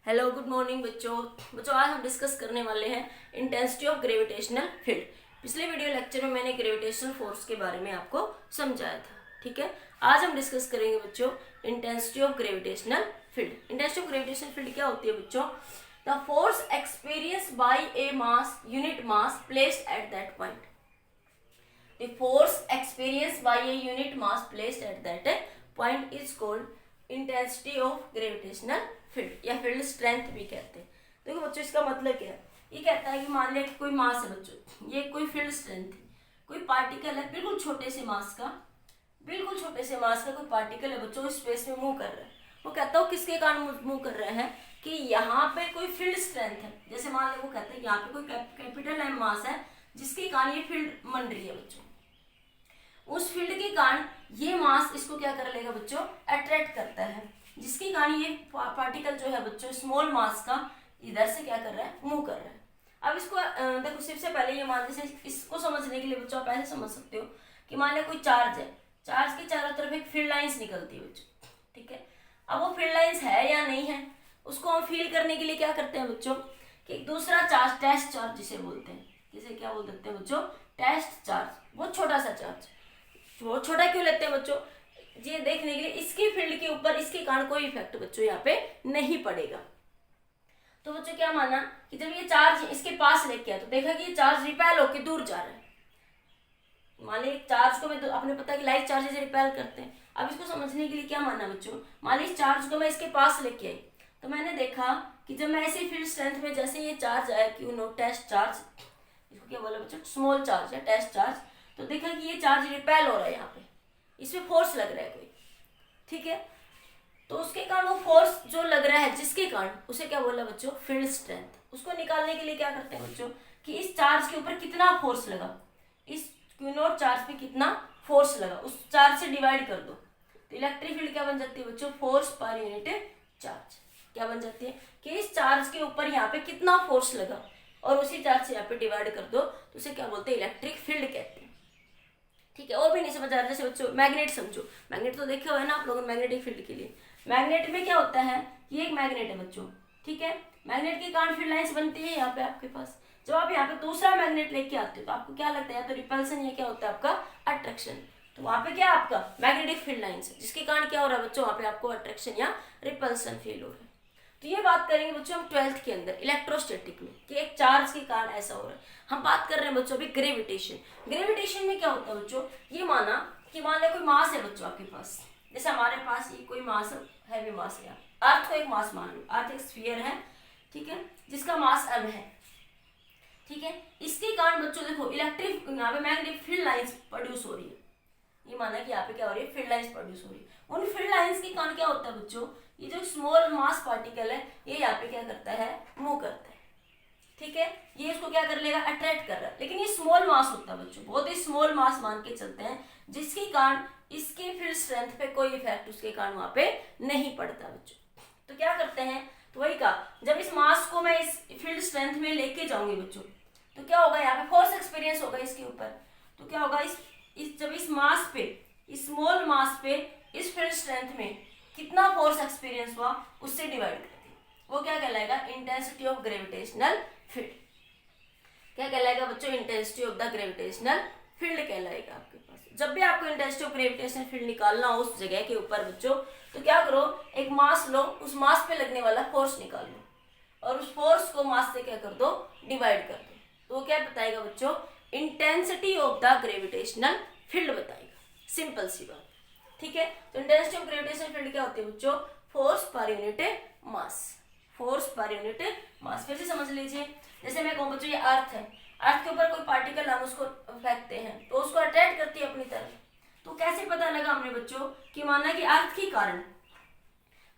Hello good morning बच्चों आज हम डिस्कस करने वाले हैं इंटेंसिटी ऑफ ग्रेविटेशनल फील्ड। पिछले वीडियो लेक्चर में मैंने ग्रेविटेशनल फोर्स के बारे में आपको समझाया था। ठीक है, आज हम डिस्कस करेंगे बच्चों intensity of gravitational field. Intensity of gravitational field क्या होती है बच्चों? The force experience by A mass unit mass placed at that point. The force experienced by a unit mass placed at that point is called intensity of gravitational field या field strength भी कहते हैं। देखो बच्चों इसका मतलब क्या है? ये कहता है कि मान लिया कि कोई मास है बच्चों, ये कोई फील्ड स्ट्रेंथ है, कोई पार्टिकल है बिल्कुल छोटे से मास का कोई पार्टिकल है बच्चों, स्पेस में मूव कर रहा है। वो कहता है किसके कारण मूव कर रहा है कि यहाँ पे कोई फील्ड स्ट्रेंथ है। जैसे मान लो वो कहते हैं यहाँ पे कोई कैपिटल एम मास है जिसके कारण ये फील्ड बन रही है बच्चों। उस फील्ड के कारण ये मास इसको क्या कर लेगा बच्चों? अट्रैक्ट करता है, जिसके कारण ये पार्टिकल जो है बच्चों स्मॉल मास का इधर से क्या कर रहा है? मूव कर रहा है। अब इसको देखो सबसे पहले ये मान जैसे इसको समझने के लिए बच्चों आप ऐसे समझ सकते हो कि मान लिया कोई चार्ज है, चार्ज के चारों तरफ एक फील्ड लाइंस निकलती है बच्चों। ठीक है, अब वो फील्ड लाइंस है या नहीं है उसको हम फील करने के लिए क्या करते हैं बच्चों कि एक दूसरा चार्ज, टेस्ट चार्ज जिसे बोलते हैं, जिसे क्या बोल देते हैं बच्चों? Test charge. बहुत छोटा सा चार्ज। वो छोटा क्यों लेते हैं बच्चों? ये देखने के लिए इसकी फील्ड के ऊपर इसके कारण कोई इफेक्ट बच्चों यहाँ पे नहीं पड़ेगा। तो बच्चों क्या माना कि जब ये चार्ज इसके पास लेके आया तो देखा कि ये चार्ज रिपेल होके दूर जा रहा है। मान ली चार्ज को मैं तो आपने पता है कि लाइट चार्जेस रिपेल करते हैं। अब इसको समझने के लिए क्या माना बच्चों? मान ली इस चार्ज को मैं इसके पास लेके आई तो मैंने देखा कि जब मैं ऐसे फील्ड स्ट्रेंथ में जैसे ये चार्ज आया क्यों नो टेस्ट चार्ज, इसको क्या बोला बच्चों? स्मॉल चार्ज है, टेस्ट चार्ज। तो देखा कि ये चार्ज रिपेल हो रहा है, यहाँ पे इसमें फोर्स लग रहा है कोई। ठीक है, तो उसके कारण वो फोर्स जो लग रहा है जिसके कारण उसे क्या बोला बच्चों? Field strength. उसको निकालने के लिए क्या करते हैं बच्चों कि इस चार्ज के ऊपर कितना फोर्स लगा, इस क्यू नॉट चार्ज पे कितना फोर्स लगा उस चार्ज से डिवाइड कर दो। तो इलेक्ट्रिक फील्ड क्या बन जाती है बच्चों? Force per unit charge. क्या बन जाती है कि इस चार्ज के ऊपर यहाँ पे कितना फोर्स लगा और उसी चार्ज से यहाँ पे डिवाइड कर दो तो उसे क्या बोलते हैं? इलेक्ट्रिक फील्ड कहते हैं। ठीक है, और भी नहीं समझ आ रहा जैसे बच्चों मैग्नेट समझो। मैग्नेट तो देखा हुआ है ना आप लोगों ने मैग्नेटिक फील्ड के लिए। मैग्नेट में क्या होता है? ये एक मैग्नेट है बच्चों। ठीक है, मैग्नेट के कारण फील्ड लाइंस बनती है यहाँ पे आपके पास। जब आप यहाँ पे दूसरा मैग्नेट लेके आते हो तो आपको क्या लगता है? या तो रिपल्सन या क्या होता है आपका? अट्रैक्शन। तो वहां पे क्या आपका मैग्नेटिक फील्ड लाइंस है जिसके कारण क्या हो रहा है बच्चों? वहां पे आपको अट्रैक्शन या रिपल्सन फील हो रहा है। तो ये बात करेंगे बच्चों हम 12th के अंदर इलेक्ट्रोस्टैटिक में कि एक चार्ज के कारण ऐसा हो रहा है। हम बात कर रहे हैं बच्चों अभी ग्रेविटेशन। ग्रेविटेशन में क्या होता है बच्चों? ये माना कि मान लिया कोई मास है बच्चों आपके पास, जैसे हमारे पास ये कोई मास है, भी मास है। अर्थ को एक मास मान लो, अर्थ एक स्फीयर है, ठीक है, जिसका मास m है। ठीक है, इसके कारण बच्चों देखो इलेक्ट्रिक यहाँ पे मैग्नेटिक फील्ड लाइंस प्रोड्यूस हो रही है। ये माना कि यहाँ पे क्या हो रही है? फील्ड लाइंस प्रोड्यूस हो रही है। उन फील्ड लाइंस के कारण क्या होता है बच्चों? ये जो स्मॉल मास पार्टिकल है ये यहाँ पे क्या करता है? मूव करता है। ठीक है, ये इसको क्या कर लेगा? अट्रैक्ट कर रहा है। लेकिन ये स्मॉल मास होता है बच्चों, बहुत ही स्मॉल मास मान के चलते हैं, जिसके कारण इसके फील्ड स्ट्रेंथ पे कोई इफेक्ट उसके कारण वहां पे नहीं पड़ता बच्चों। तो क्या करते हैं? तो वही कहा, जब इस मास को मैं इस फील्ड स्ट्रेंथ में लेके जाऊंगी बच्चों तो क्या होगा? यहाँ पे फोर्स एक्सपीरियंस होगा इसके ऊपर। तो क्या होगा? जब इस मास पे, इस स्मॉल मास पे इस फील्ड स्ट्रेंथ में कितना फोर्स एक्सपीरियंस हुआ उससे डिवाइड करते हैं, वो क्या कहलाएगा? Intensity of gravitational field. क्या कहलाएगा बच्चों? Intensity of the gravitational field कहलाएगा आपके पास। जब भी आपको इंटेंसिटी ऑफ ग्रेविटेशनल फील्ड निकालना हो उस जगह के ऊपर बच्चों तो क्या करो? एक मास लो, उस मास पे लगने वाला फोर्स निकाल लो और उस फोर्स को मास से क्या कर दो? डिवाइड कर दो। तो वो क्या बताएगा बच्चों? Intensity of the gravitational field बताएगा। सिंपल सी बात। ठीक है, तो इंटेंसिटी ऑफ ग्रेविटेशनल फील्ड क्या होती है बच्चों? Force per unit mass. Force per unit mass. फिर से समझ लीजिए, जैसे मैं कहूँ बच्चों ये अर्थ है, अर्थ के ऊपर कोई पार्टिकल हम उसको फेंकते हैं तो उसको अट्रैक्ट करती है अपनी तरफ। तो कैसे पता लगा हमने बच्चों कि माना कि अर्थ के कारण,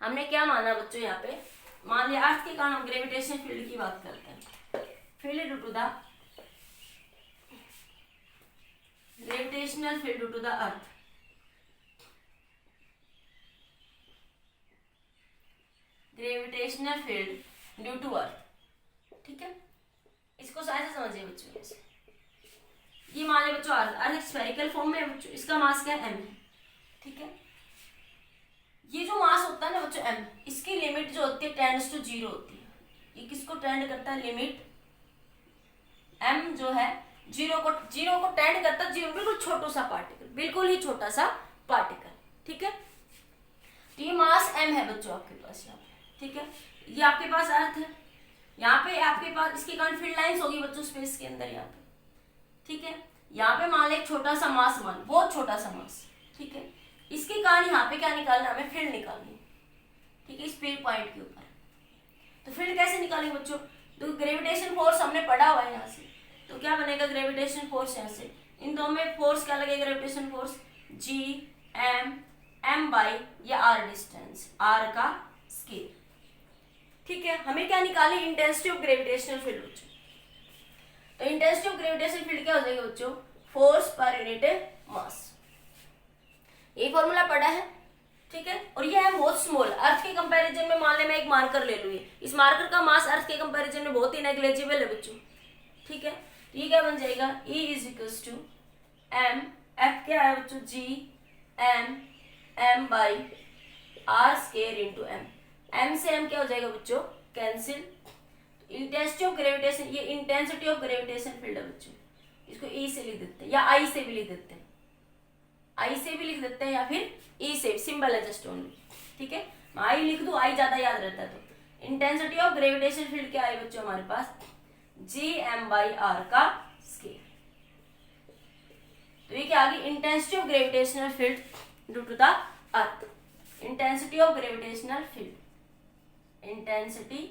हमने क्या माना बच्चों यहाँ पे? मान लिया अर्थ के कारण हम ग्रेविटेशनल फील्ड की बात करते हैं। Field due to the gravitational field due to the earth। Gravitational field due to earth. ठीक है, इसको ऐसे समझिए बच्चों। जैसे ये मान लिया बच्चों अर्थ स्फेरिकल फॉर्म में है बच्चों, इसका मास क्या है? m है। ठीक है, ये जो मास होता है ना बच्चों m, इसकी लिमिट जो होती है टेंड्स टू 0 होती है। ये किसको टेंड करता है? लिमिट m जो है जीरो को टेंड करता है, जीरो बिल्कुल छोटा सा पार्टिकल, बिल्कुल ही छोटा सा पार्टिकल। ठीक है, तो ये मास m है बच्चों आपके पास यहाँ पे। ठीक है, ये आपके पास अर्थ है, यहाँ पे आपके पास इसके कारण फील्ड लाइंस होगी बच्चों स्पेस के अंदर यहाँ पे। ठीक है, यहाँ पे मान ले एक छोटा सा मास, मान बहुत छोटा सा मास। ठीक है, इसके कारण यहाँ पे क्या निकालना है? हमें फील्ड निकालनी है। ठीक है, इस पे पॉइंट के ऊपर। तो फील्ड कैसे निकालेंगे बच्चों? तो ग्रेविटेशन फोर्स हमने पढ़ा हुआ है यहाँ से, तो क्या बनेगा? ग्रेविटेशन फोर्स यहाँ से इन दोनों में फोर्स क्या लगेगा? Gravitation force G M by या R डिस्टेंस, R का स्केल। ठीक है, हमें क्या निकाले? इंटेंसिटी ऑफ ग्रेविटेशनल फील्ड बच्चों। तो इंटेंसिटी ऑफ ग्रेविटेशनल फील्ड क्या हो जाएगा बच्चों? Force per unit mass. ये फॉर्मूला पढ़ा है। ठीक है, और ये है बहुत स्मॉल, अर्थ के कंपैरिजन में मान ले मैं एक मार्कर ले लूँ, इस मार्कर का मास अर्थ के कंपैरिजन में बहुत ही नेग्लिजिबल है बच्चों। ठीक है, तो ये क्या बन जाएगा? E is equals to m, f क्या है बच्चों? G m by R square into m से m क्या हो जाएगा बच्चों? कैंसिल। इंटेंसिटी ऑफ ग्रेविटेशन, ये इंटेंसिटी ऑफ ग्रेविटेशन फील्ड है बच्चों, इसको E से लिख देते हैं या I से भी लिख देते हैं, I से भी लिख देते हैं या फिर E से, सिंबल है जस्ट ओनली। ठीक है, मैं I लिख दूं, I ज्यादा याद रहता है। तो इंटेंसिटी ऑफ ग्रेविटेशन फील्ड क्या है बच्चों हमारे पास? Gm बाई R का स्केल। तो ये क्या आ गई? Intensity of gravitational field due to the earth. Intensity of gravitational field, intensity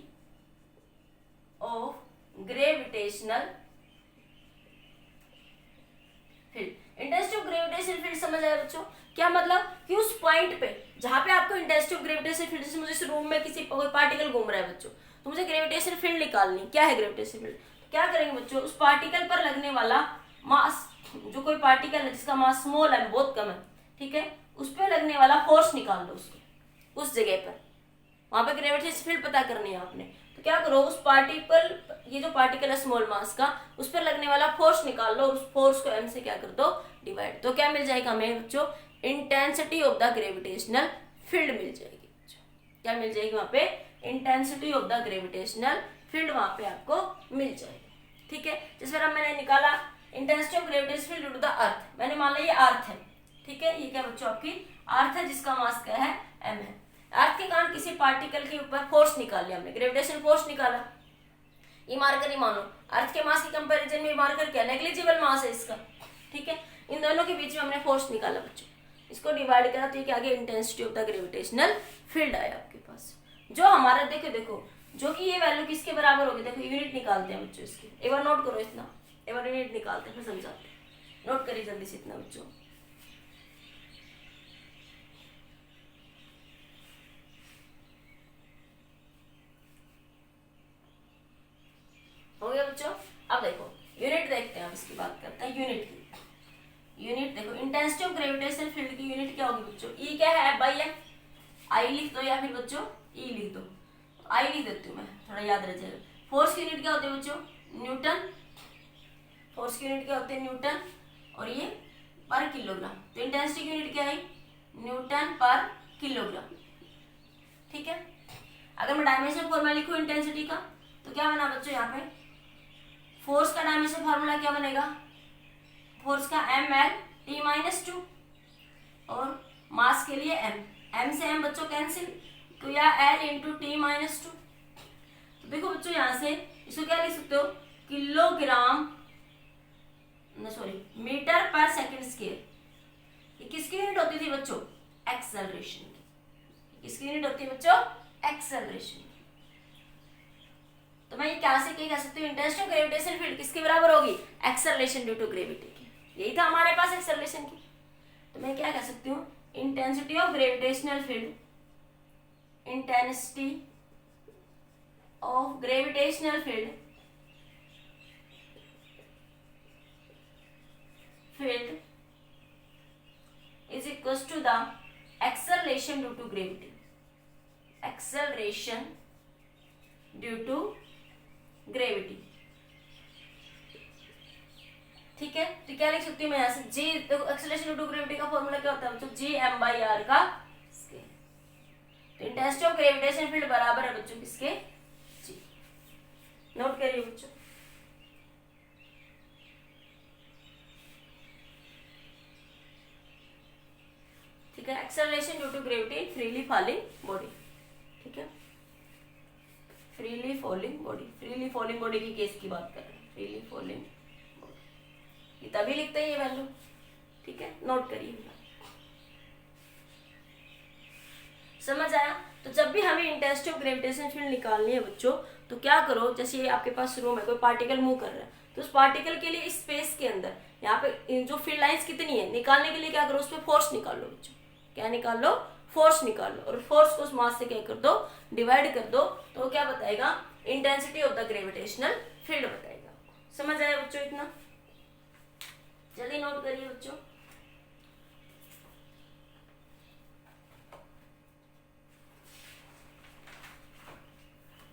of gravitational field. Intensity of gravitational field समझ आया बच्चों? क्या मतलब कि उस पॉइंट पे जहां पे आपको इंटेंसिटी ऑफ ग्रेविटेशनल फील्ड, जैसे मुझे इस रूम में किसी कोई पार्टिकल घूम रहा है बच्चों, तो मुझे ग्रेविटेशनल फील्ड निकालनी। क्या है ग्रेविटेशनल फील्ड? तो क्या करेंगे बच्चों? उस पार्टिकल पर लगने वाला मास, जो कोई पार्टिकल है जिसका मास स्मॉल है, बहुत कम है, ठीक है, उस पर लगने वाला फोर्स निकाल लो उसको, उस जगह पर, वहां पे ग्रेविटेशनल फील्ड पता करनी है आपने। तो क्या करो? उस पार्टिकल, ये जो पार्टिकल है स्मॉल मास का, उस पर लगने वाला फोर्स निकाल लो, उस फोर्स को m से क्या कर दो? डिवाइड। तो क्या मिल जाएगा हमें बच्चों? Intensity of the gravitational field मिल जाएगी बच्चों। क्या मिल जाएगी वहां पे? Intensity of the gravitational field वहां पे आपको मिल जाएगी। ठीक है, जिस पर मैंने निकाला intensity of gravitational field due to the earth, मैंने मान लिया ये अर्थ है। ठीक है, ये क्या बच्चों? आपकी अर्थ है जिसका मास क्या है? m है। अर्थ के कारण किसी पार्टिकल के ऊपर फोर्स निकाल लिया हमने, ग्रेविटेशनल फोर्स निकाला। ये मार्कर ही मानो, अर्थ के मास के कंपैरिजन में मार्कर क्या? नेग्लिजिबल मास है इसका। ठीक है, इन दोनों के बीच में हमने फोर्स निकाला बच्चों, इसको डिवाइड करा तो ये क्या आ गया? Intensity of the gravitational field आया आपके पास। जो हमारा देखो जो कि ये वैल्यू किसके बराबर होगी? देखो यूनिट निकालते हैं बच्चों इसकी, एक बार नोट करो इतना, एक बार यूनिट निकालते हैं फिर समझाते हैं। नोट करिए जल्दी से इतना बच्चों। हो गया बच्चों? अब देखो यूनिट देखते हैं, अब इसकी बात करते हैं यूनिट की। यूनिट देखो, इंटेंसिटी ऑफ ग्रेविटेशनल फील्ड की यूनिट क्या होगी बच्चों? ई क्या है? By M. आई लिख दो या फिर बच्चों ई लिख दो। आई लिख देती हूँ मैं, थोड़ा याद रह जाएगा। फोर्स की यूनिट क्या होती है बच्चों? न्यूटन। फोर्स की यूनिट क्या होती है? न्यूटन। और ये पर किलोग्राम। तो इंटेंसिटी की यूनिट क्या है? न्यूटन पर किलोग्राम। ठीक है, अगर मैं डायमेंशन फॉर्मूला लिखूं इंटेंसिटी का, तो क्या बना बच्चों यहाँ पे? फोर्स का डायमेंशन फार्मूला क्या बनेगा? फोर्स का ml/t-2 और मास के लिए m से m बच्चों कैंसिल, तो या l इंटू t-2। तो देखो बच्चों यहाँ से इसको क्या लिख सकते हो? किलोग्राम, सॉरी मीटर पर सेकंड स्क्वायर। ये किसकी यूनिट होती थी बच्चों? एक्सेलरेशन की। किसकी यूनिट होती है बच्चों? एक्सेलरेशन। तो मैं ये क्या से कह सकती हूँ? इंटेंसिटी ऑफ ग्रेविटेशनल फील्ड किसके बराबर होगी? एक्सेलरेशन ड्यू टू ग्रेविटी की। यही था हमारे पास एक्सेलरेशन की। तो मैं क्या कह सकती हूँ? Intensity of gravitational field, intensity of gravitational field is equal to the acceleration due to gravity. Acceleration due to gravity. ठीक है, तो क्या लिख सकती हूँ मैं यहाँ से? जी देखो, एक्सेलरेशन ड्यू टू ग्रेविटी का फॉर्मूला क्या होता है बच्चों? Gm बाई R का स्केल। तो इंटेंसिटी ऑफ ग्रेविटेशन फील्ड बराबर है बच्चों किसके, जी। नोट करिए बच्चों। ठीक है, acceleration due to gravity in freely falling body. ठीक है, freely falling body, freely falling body की केस की बात कर रहे हैं, फ्रीली फॉलिंग बॉडी, ये तभी लिखते हैं ये वैल्यू। ठीक है, नोट करिए। समझ आया? तो जब भी हमें इंटेंसिटी ऑफ ग्रेविटेशन फील्ड निकालनी है बच्चों, तो क्या करो, जैसे ये आपके पास रूम है, कोई पार्टिकल मूव कर रहा है, तो उस पार्टिकल के लिए इस स्पेस के अंदर यहाँ पे जो फील्ड लाइंस कितनी है निकालने के लिए क्या करो, उस पर फोर्स निकाल लो बच्चों। क्या निकाल लो, फोर्स निकाल लो, और फोर्स को उस मास से क्या कर दो, डिवाइड कर दो, तो क्या बताएगा, intensity of the gravitational field बताएगा। समझ आया बच्चों इतना? जल्दी नोट करिए बच्चों।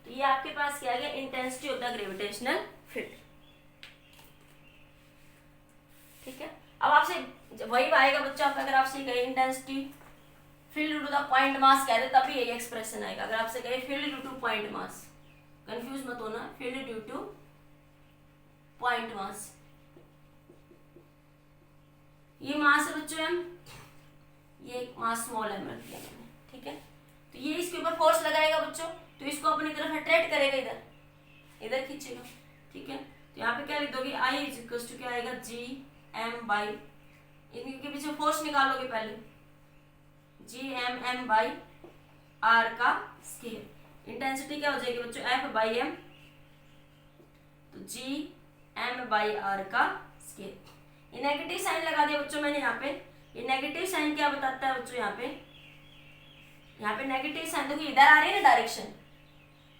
तो ये आपके पास क्या आ गया, intensity of the gravitational field. ठीक है, अब आपसे वही आएगा बच्चों आपका, अगर आपसे कहे intensity field due to the point mass कहते तभी यही एक्सप्रेशन आएगा। अगर आपसे कहे field due to point mass, confuse मत होना, field due to point mass, ये मास है बच्चों एम, ये मास स्मॉल एम रख दिया मैंने। ठीक है, तो ये इसके ऊपर फोर्स लगाएगा बच्चों, तो इसको अपनी तरफ अट्रैक्ट करेगा, इधर खींचेगा। ठीक है, तो यहाँ पे क्या लिख दोगे, आई इज इक्वल टू क्या आएगा, जी एम बाई, इनके पीछे फोर्स निकालोगे पहले, जी एम बाई आर का स्केयर। इंटेंसिटी क्या हो जाएगी बच्चों, एफ बाई एम, तो जी एम बाई आर का स्केयर। ये नेगेटिव साइन लगा दिया बच्चों मैंने यहाँ पे। ये नेगेटिव साइन क्या बताता है बच्चों, यहाँ पे नेगेटिव साइन देखो, इधर आ रही है ना डायरेक्शन,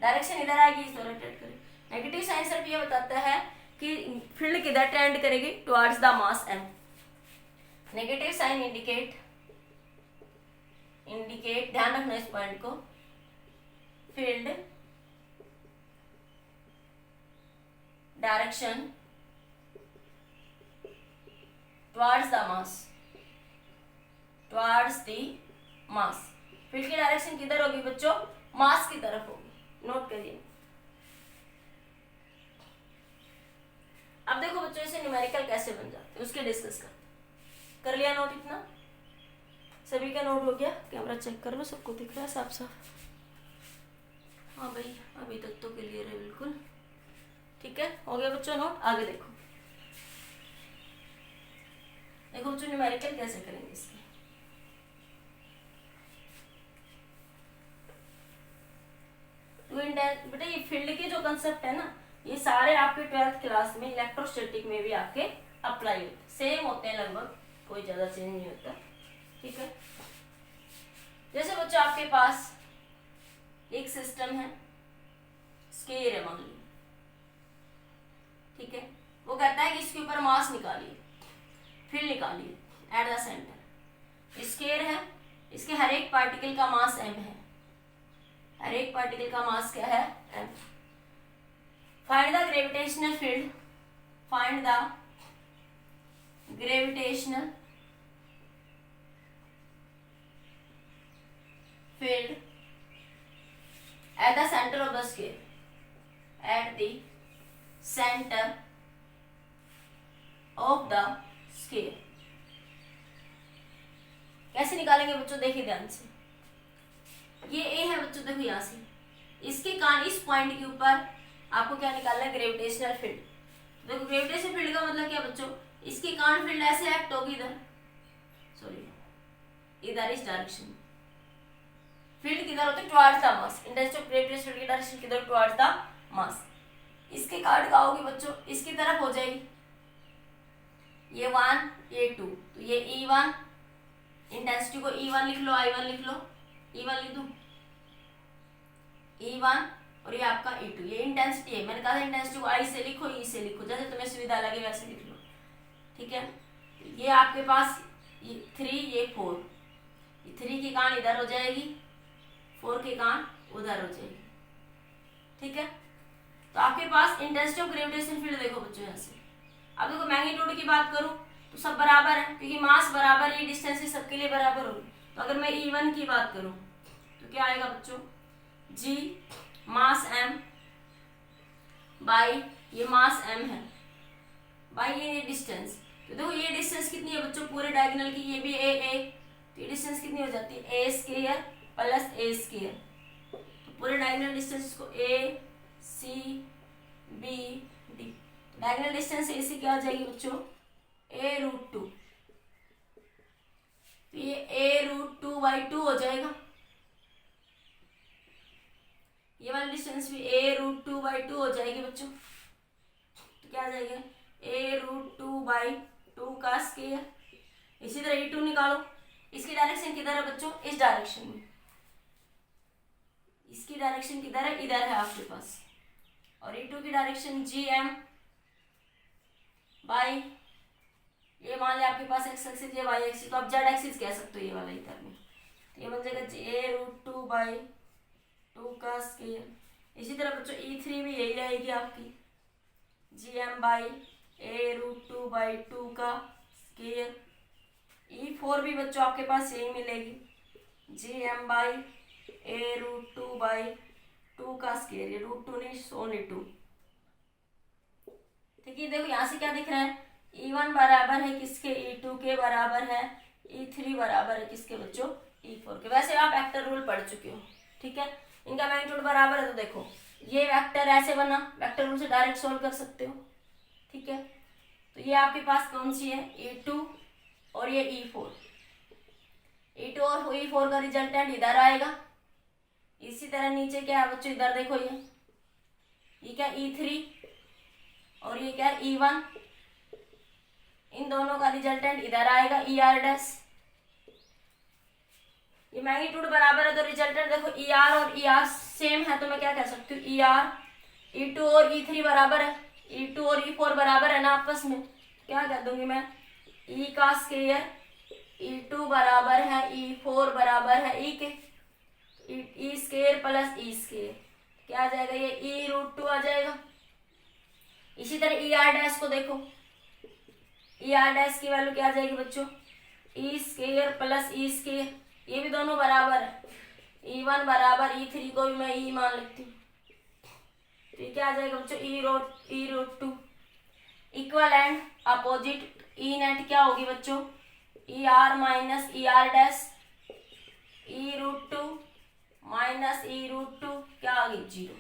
डायरेक्शन इधर आएगी, इस तरह रोटेट करें। नेगेटिव साइन सिर्फ ये बताता है कि फील्ड किधर ट्रेंड करेगी, towards the mass M. Negative sign indicate, ध्यान रखना इस पॉइंट को, field direction towards the mass, field की डायरेक्शन किधर होगी बच्चों, मास की तरफ होगी। नोट करिए। अब देखो बच्चों इसे न्यूमेरिकल कैसे बन जाते हैं उसके डिस्कस कर लिया नोट, इतना सभी का नोट हो गया? कैमरा चेक कर लो, सबको दिख रहा है साफ साफ? हाँ भाई, अभी तक तो क्लियर है बिल्कुल। ठीक है, हो गया बच्चों नोट? आगे देखो बच्चों न्यूमेरिकल कैसे करेंगे इसके। तो बेटा ये फील्ड के जो कंसेप्ट है ना, ये सारे आपके 12th क्लास में इलेक्ट्रोस्टैटिक में भी आपके अप्लाई होते, सेम होते हैं लगभग, कोई ज्यादा चेंज नहीं होता। ठीक है, जैसे बच्चों आपके पास एक सिस्टम है, स्केयर है मान लीजिए। ठीक है, वो कहता है कि इसके ऊपर मास निकालिए, फील्ड निकालिए एट द सेंटर। स्केयर है, इसके हर एक पार्टिकल का मास m है, हर एक पार्टिकल का मास क्या है, m। Find the gravitational field, find the gravitational field at the center of the sphere, at the center of the sphere। कैसे निकालेंगे बच्चों, देखिए ध्यान से। ये ए है बच्चों, देखो यहाँ से इसके कारण इस पॉइंट के ऊपर आपको क्या निकालना है, ग्रेविटेशनल फील्ड। देखो ग्रेविटेशनल फील्ड का मतलब क्या बच्चों, इसके कारण फील्ड ऐसे एक्ट होगी इधर, सॉरी इधर इस डायरेक्शन में। फील्ड किधर होते हैं, towards the mass. Intensity of gravitational field की डायरेक्शन किधर, टुवर्ड्स द मास। इसके कारण क्या होगी बच्चों, इसकी तरफ हो जाएगी, ये 1 ये 2, तो ये E1, इंटेंसिटी को E1 लिख लो, I1 लिख लो, E1 लिख दो, E1, और ये आपका E2, ये इंटेंसिटी है। मैंने कहा था इंटेंसिटी को I से लिखो, E से लिखो, जैसे तुम्हें सुविधा लगे वैसे लिख लो। ठीक है, ये आपके पास 3 ये 4, ये 3 की कान इधर हो जाएगी, 4 की कान उधर हो जाएगी। ठीक है, तो आपके पास इंटेंसिटी ऑफ ग्रेविटेशन फील्ड देखो बच्चों यहाँ से। अब देखो मैग्नीट्यूड की बात करूं तो सब बराबर है, क्योंकि मास बराबर, ये डिस्टेंस सबके लिए बराबर होगी। तो अगर मैं E1 की बात करूं तो तो क्या आएगा बच्चों, g मास m बाई ये मास m है बाई ये डिस्टेंस। तो देखो ये डिस्टेंस कितनी है बच्चों पूरे डायगोनल की, ये भी a, तो ये डिस्टेंस कितनी हो जाती है a square plus a square. तो पूरे डायगोनल डिस्टेंस इसको a c b d, diagonal distance A C क्या हो जाएगी बच्चों, a√2, तो ये a√2/2 हो जाएगा। ये वाली डिस्टेंस भी a√2/2 हो जाएगी बच्चों। तो क्या आ जाएगा, a√2/2 का स्क्वायर। इसी तरह e2 निकालो, इसकी डायरेक्शन किधर है बच्चों, इस डायरेक्शन में, इसकी डायरेक्शन किधर है, इधर है आपके पास। और e2 की डायरेक्शन gm बाई ये मान लिया आपके पास x एक्सिस ये y एक्सिस, तो आप z एक्सिस कह सकते हो ये वाला इधर में। तो ये बन जाएगा a√2/2 का स्क्वायर। इसी तरह बच्चों e3 भी यही रहेगी आपकी, gm बाई a√2/2 का स्क्वायर। e4 भी बच्चों आपके पास यही मिलेगी, gm बाई a√2/2 का स्क्वायर। ये √2 नहीं, ओनली 2। ठीक है, देखो यहाँ से क्या दिख रहा है, e1 बराबर है किसके, e2 के बराबर है, e3 बराबर है किसके बच्चों, e4 के। वैसे आप वेक्टर रूल पढ़ चुके हो, ठीक है, इनका मैग्नीट्यूड बराबर है। तो देखो ये वेक्टर ऐसे बना, वेक्टर रूल से डायरेक्ट सोल्व कर सकते हो, ठीक है। तो ये आपके पास कौन सी है, e2 और ये e4, e2 और e4 का रिजल्टेंट इधर आएगा। इसी तरह नीचे क्या है बच्चों, इधर देखो ये क्या e3 और ये क्या e1, इन दोनों का रिजल्टेंट इधर आएगा er'। ये मैग्नीट्यूड बराबर है तो रिजल्टेंट देखो er और er सेम है, तो मैं क्या कह सकती हूँ, er e2 और e3 बराबर है, e2 और e4 बराबर है ना आपस में, क्या कह दूंगी मैं, e का स्क्वायर, e2 बराबर है e4 बराबर है e के, e square plus e square, क्या आ जाएगा, ये e√2 आ जाएगा। इसी तरह er' को देखो, er' की वैल्यू क्या आ जाएगी बच्चों, e square plus e square, ये भी दोनों बराबर है, e1 बराबर e3 को भी मैं e मान लेती हूँ। तो ये क्या आ जाएगा बच्चों, e√2 equal and opposite, e net क्या होगी बच्चों, er minus er', e√2 minus e√2 क्या आ गई, 0,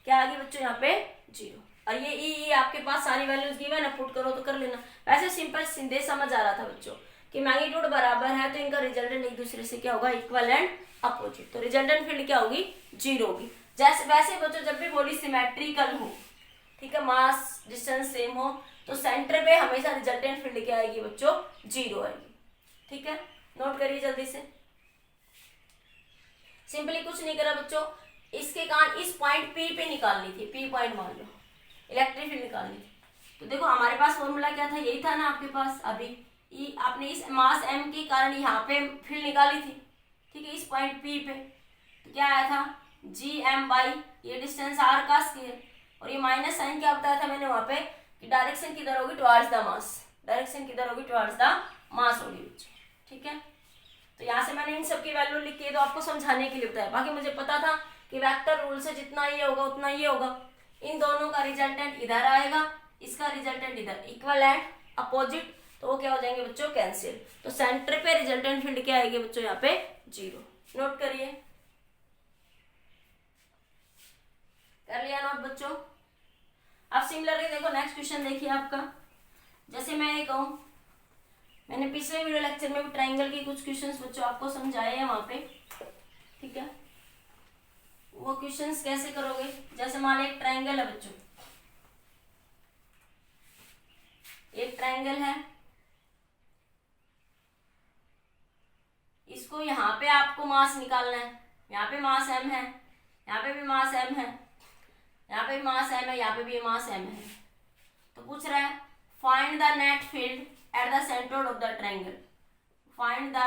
क्या आ गई बच्चों यहाँ पे 0। और ये ई आपके पास सारी वैल्यूज गिवन है, पुट करो तो कर लेना। वैसे सिंपल सीधे समझ आ रहा था बच्चों कि मैग्नीट्यूड बराबर है तो इनका रिजल्टेंट एक दूसरे से क्या होगा, इक्वल एंड अपोजिट, तो रिजल्टेंट फील्ड क्या होगी, 0 होगी। जैसे वैसे बच्चों जब भी बॉडी सिमेट्रिकल हो, ठीक है, मास डिस्टेंस सेम हो, तो सेंटर पे हमेशा रिजल्टेंट फील्ड क्या आएगी बच्चों, 0 आएगी, ठीक है। नोट करिए जल्दी से, सिंपली कुछ नहीं करा बच्चों, इसके कारण इस पॉइंट P पे निकालनी थी, P पॉइंट मान लो, इलेक्ट्रिक फील्ड निकालनी थी। तो देखो हमारे पास फॉर्मूला क्या था, यही था ना आपके पास अभी, आपने इस मास m के कारण यहाँ पे फील्ड निकाली थी, ठीक है, इस पॉइंट P पे। तो क्या आया था, gm बाई ये डिस्टेंस r का स्क्वायर, और ये माइनस साइन क्या बताया था मैंने वहां पे, कि डायरेक्शन किधर होगी, टुवर्ड्स द मास, डायरेक्शन किधर होगी, टुवर्ड्स द मास होगी, ठीक है। तो यहाँ से मैंने इन सब की वैल्यू लिखी है तो आपको समझाने के लिए बताया, बाकी मुझे पता था कि वेक्टर रूल से जितना ये होगा उतना ये होगा। इन दोनों का रिजल्टेंट इधर आएगा, इसका रिजल्टेंट इधर, इक्वल एंड अपोजिट, तो वो क्या हो जाएंगे बच्चों, कैंसिल। तो सेंटर पे रिजल्टेंट फील्ड क्या आएगी बच्चों, यहाँ पे 0। नोट करिए, कर लिया नोट बच्चों। अब सिमिलरली देखो नेक्स्ट क्वेश्चन देखिए आपका, जैसे मैं ये कहूँ, मैंने पिछले वीडियो लेक्चर में भी ट्राइंगल के कुछ क्वेश्चंस बच्चों आपको समझाए हैं वहां पे, ठीक है। वो क्वेश्चंस कैसे करोगे, जैसे मान लो एक ट्राइंगल है बच्चों, एक ट्राइंगल है, इसको यहाँ पे आपको मास निकालना है, यहाँ पे मास m है, यहाँ पे भी मास m है, यहाँ पे भी मास m है, यहाँ पे भी मास m है। तो पूछ रहा है find the net field at the centre of the triangle, find the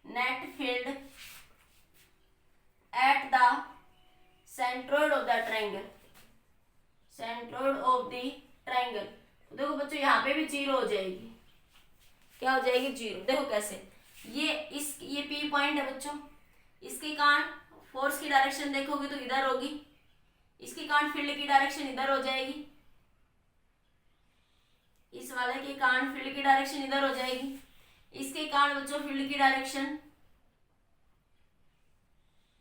net field at the centroid of the triangle, centroid of the triangle. तो देखो बच्चों यहाँ पे भी 0 हो जाएगी, क्या हो जाएगी, 0। देखो कैसे, ये P पॉइंट है बच्चों, इसके कारण फोर्स की डायरेक्शन देखोगे तो इधर होगी, इसके कारण फील्ड की डायरेक्शन इधर हो जाएगी, इस वाले के कारण फील्ड की डायरेक्शन इधर हो जाएगी, इसके कारण बच्चों फील्ड की डायरेक्शन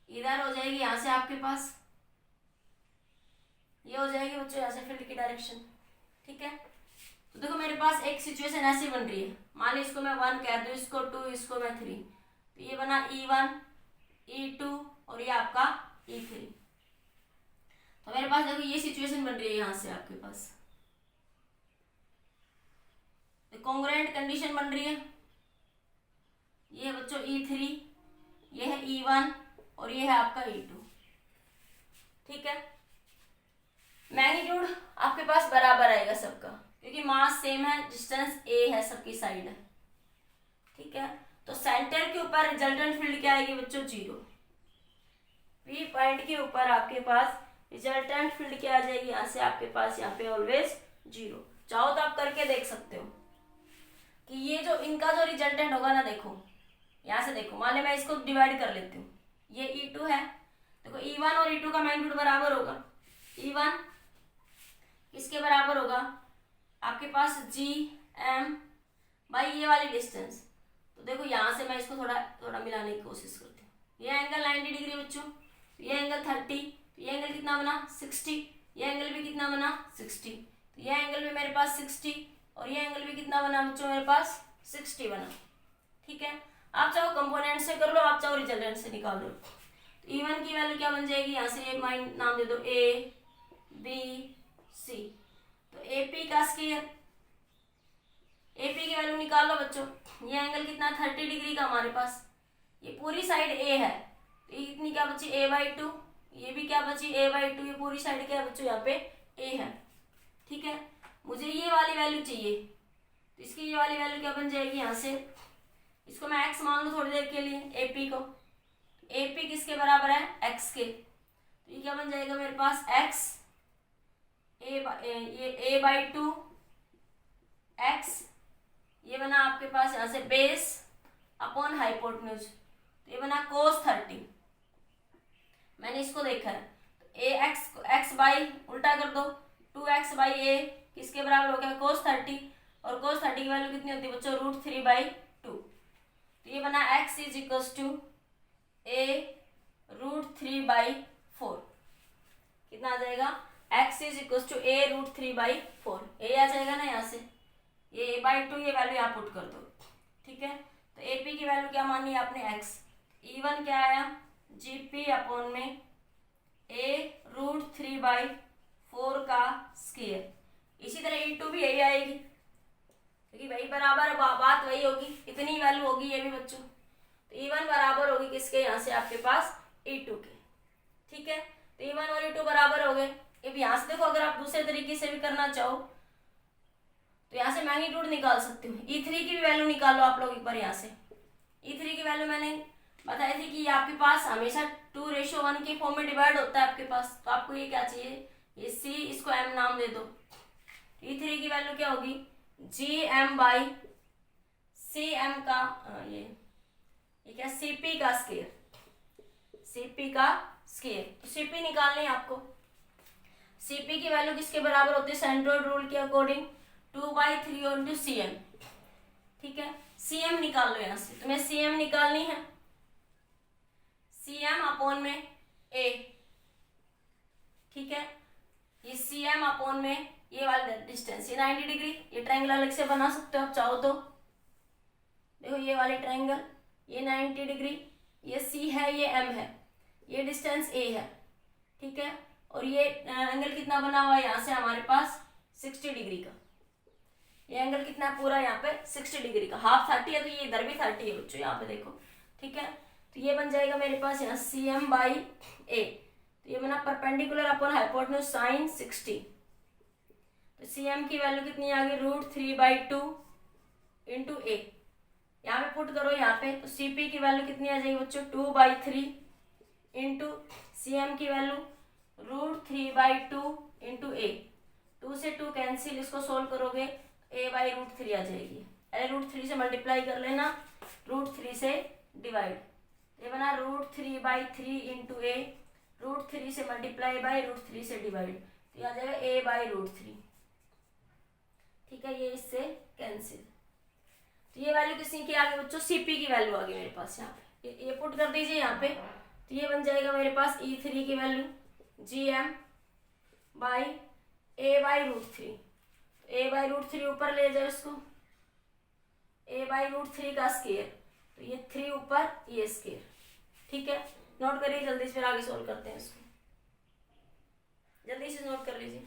इधर हो जाएगी, यहां से आपके पास ये हो जाएगी बच्चों यहाँ से फील्ड की डायरेक्शन। ठीक है, तो देखो मेरे पास एक सिचुएशन ऐसी बन रही है, मान ली इसको मैं 1 कह दूं, इसको 2, इसको मैं 3, तो ये बना E1 E2 और ये आपका E3। तो मेरे पास देखो ये सिचुएशन बन रही है यहां से आपके पास कॉन्ग्रुएंट कंडीशन बन रही है, ये है बच्चों E3, ये है E1 और ये है आपका E2। ठीक है, मैग्नीट्यूड आपके पास बराबर आएगा सबका, क्योंकि मास सेम है, डिस्टेंस a है, सबकी साइड है। ठीक है, तो सेंटर के ऊपर रिजल्टेंट फील्ड क्या आएगी बच्चों, 0। पी पॉइंट के ऊपर आपके पास रिजल्टेंट फील्ड क्या आ जाएगी, यहाँ से आपके पास यहाँ पे ऑलवेज 0। चाहो तो आप करके देख सकते हो कि ये जो इनका जो रिजल्टेंट होगा ना, देखो यहाँ से देखो, मान लो मैं इसको डिवाइड कर लेती हूँ, ये E2 है, देखो E1 और E2 का मैग्नीट्यूड बराबर होगा, E1 किसके बराबर होगा आपके पास GM बाई ये वाली डिस्टेंस। तो देखो यहाँ से मैं इसको थोड़ा मिलाने की कोशिश करती हूँ, ये एंगल 90 डिग्री बच्चों, ये एंगल 30, तो ये एंगल कितना बना 60, ये एंगल भी कितना बना 60, तो ये एंगल भी मेरे पास 60 और ये एंगल भी कितना बना बच्चों मेरे पास 60 बना। ठीक है, आप चाहो कंपोनेंट से कर लो, आप चाहो रिजल्टेंट से निकाल लो। तो E1 की वैल्यू क्या बन जाएगी, यहाँ से माइंड नाम दे दो ABC, तो AP का स्क्वायर, AP की वैल्यू निकाल लो बच्चों, ये एंगल कितना 30 डिग्री का हमारे पास, ये पूरी साइड A है, तो इतनी क्या बची A/2, ये भी क्या बची A/2, ये पूरी साइड क्या है बच्चों यहाँ पे A है। ठीक है, मुझे ये वाली वैल्यू चाहिए, तो इसकी ये वाली वैल्यू क्या बन जाएगी, यहाँ से इसको मैं x मान लूँ थोड़ी देर के लिए, AP को, AP किसके बराबर है x के, तो ये क्या बन जाएगा मेरे पास x ये A/2 x, ये बना आपके पास यहाँ से बेस अपॉन हाइपोटेन्यूज, तो ये बना cos 30। मैंने इसको देखा है, तो x बाई उल्टा कर दो, 2x बाई a किसके बराबर हो गया cos 30, और cos 30 की वैल्यू कितनी होती है बच्चों √3/2, तो ये बना x is equals to a√3/4, कितना आ जाएगा x is equals to a√3/4, a आ जाएगा ना यहाँ से, ये a/2 ये वैल्यू यहाँ पुट कर दो। ठीक है, तो AP की वैल्यू क्या मानी आपने x, E1 क्या आया GP अपॉन में a√3/4 का स्क्वायर, इसी तरह E2 भी यही आएगी, क्योंकि वही बराबर बात वही होगी, इतनी वैल्यू होगी ये भी बच्चों, तो E1 बराबर होगी किसके, यहाँ से आपके पास E2 के। ठीक है, तो E1 और E2 बराबर हो गए। अब यहाँ से देखो, अगर आप दूसरे तरीके से भी करना चाहो तो यहाँ से मैग्नीट्यूड निकाल सकते हो, E3 की भी वैल्यू निकाल लो आप लोग एक बार। यहाँ से E3 की वैल्यू मैंने बताई थी कि आपके पास हमेशा 2:1 के फॉर्म में डिवाइड होता है आपके पास, तो आपको ये क्या चाहिए, ये C, इसको M नाम दे दो। E3 की वैल्यू क्या होगी GM बाई CM का ये क्या CP का स्क्वायर, CP का स्क्वायर, तो CP निकालनी है आपको। CP की वैल्यू किसके बराबर होती है सेंट्रोइड रूल के अकॉर्डिंग 2/3 इंटू CM। ठीक है, CM निकाल लो यहाँ से, तुम्हें CM निकालनी है, CM अपॉन में A। ठीक है, ये CM अपॉन में ये वाला डिस्टेंस, ये 90 डिग्री, ये ट्रायंगल अलग से बना सकते हो आप चाहो तो। देखो ये वाले ट्रायंगल, ये 90 डिग्री, ये C है, ये M है, ये डिस्टेंस A है। ठीक है, और ये एंगल कितना बना हुआ है यहाँ से हमारे पास 60 डिग्री का, ये एंगल कितना है पूरा यहाँ पे 60 डिग्री का, हाफ 30 है, तो ये इधर भी 30 है बच्चों यहाँ पे देखो। ठीक है, तो ये बन जाएगा मेरे पास यहाँ CM बाई A, तो ये बना परपेंडिकुलर अपॉन हाइपोटेन्यूज साइन 60, तो CM की वैल्यू कितनी आ गई √3/2 इंटू A, यहाँ पे पुट करो यहाँ पे, तो CP की वैल्यू कितनी आ जाएगी बच्चों 2/3 इंटू CM की वैल्यू √3/2 इंटू A, 2 से 2 कैंसिल, इसको सोल्व करोगे A/√3 आ जाएगी, अरे √3 से मल्टीप्लाई कर लेना, √3 से डिवाइड, ये बना √3/3 इंटू ए, √3 से मल्टीप्लाई बाई √3 से डिवाइड, तो ये आ जाएगा a/√3। ठीक है, ये इससे कैंसिल। तो ये वैल्यू किसकी की आ गई बच्चों, सीपी की वैल्यू आ गई मेरे पास यहाँ पे। ये पुट कर दीजिए यहाँ पे, तो ये बन जाएगा मेरे पास E3 की value GM by a/√3। a/√3 ऊपर ले जाए उसको, a/√3 का स्क्वायर, तो ये 3 ऊपर ये स्क्वायर। ठीक है, नोट करिए जल्दी से, फिर आगे सोल्व करते हैं इसको। जल्दी से नोट कर लीजिए,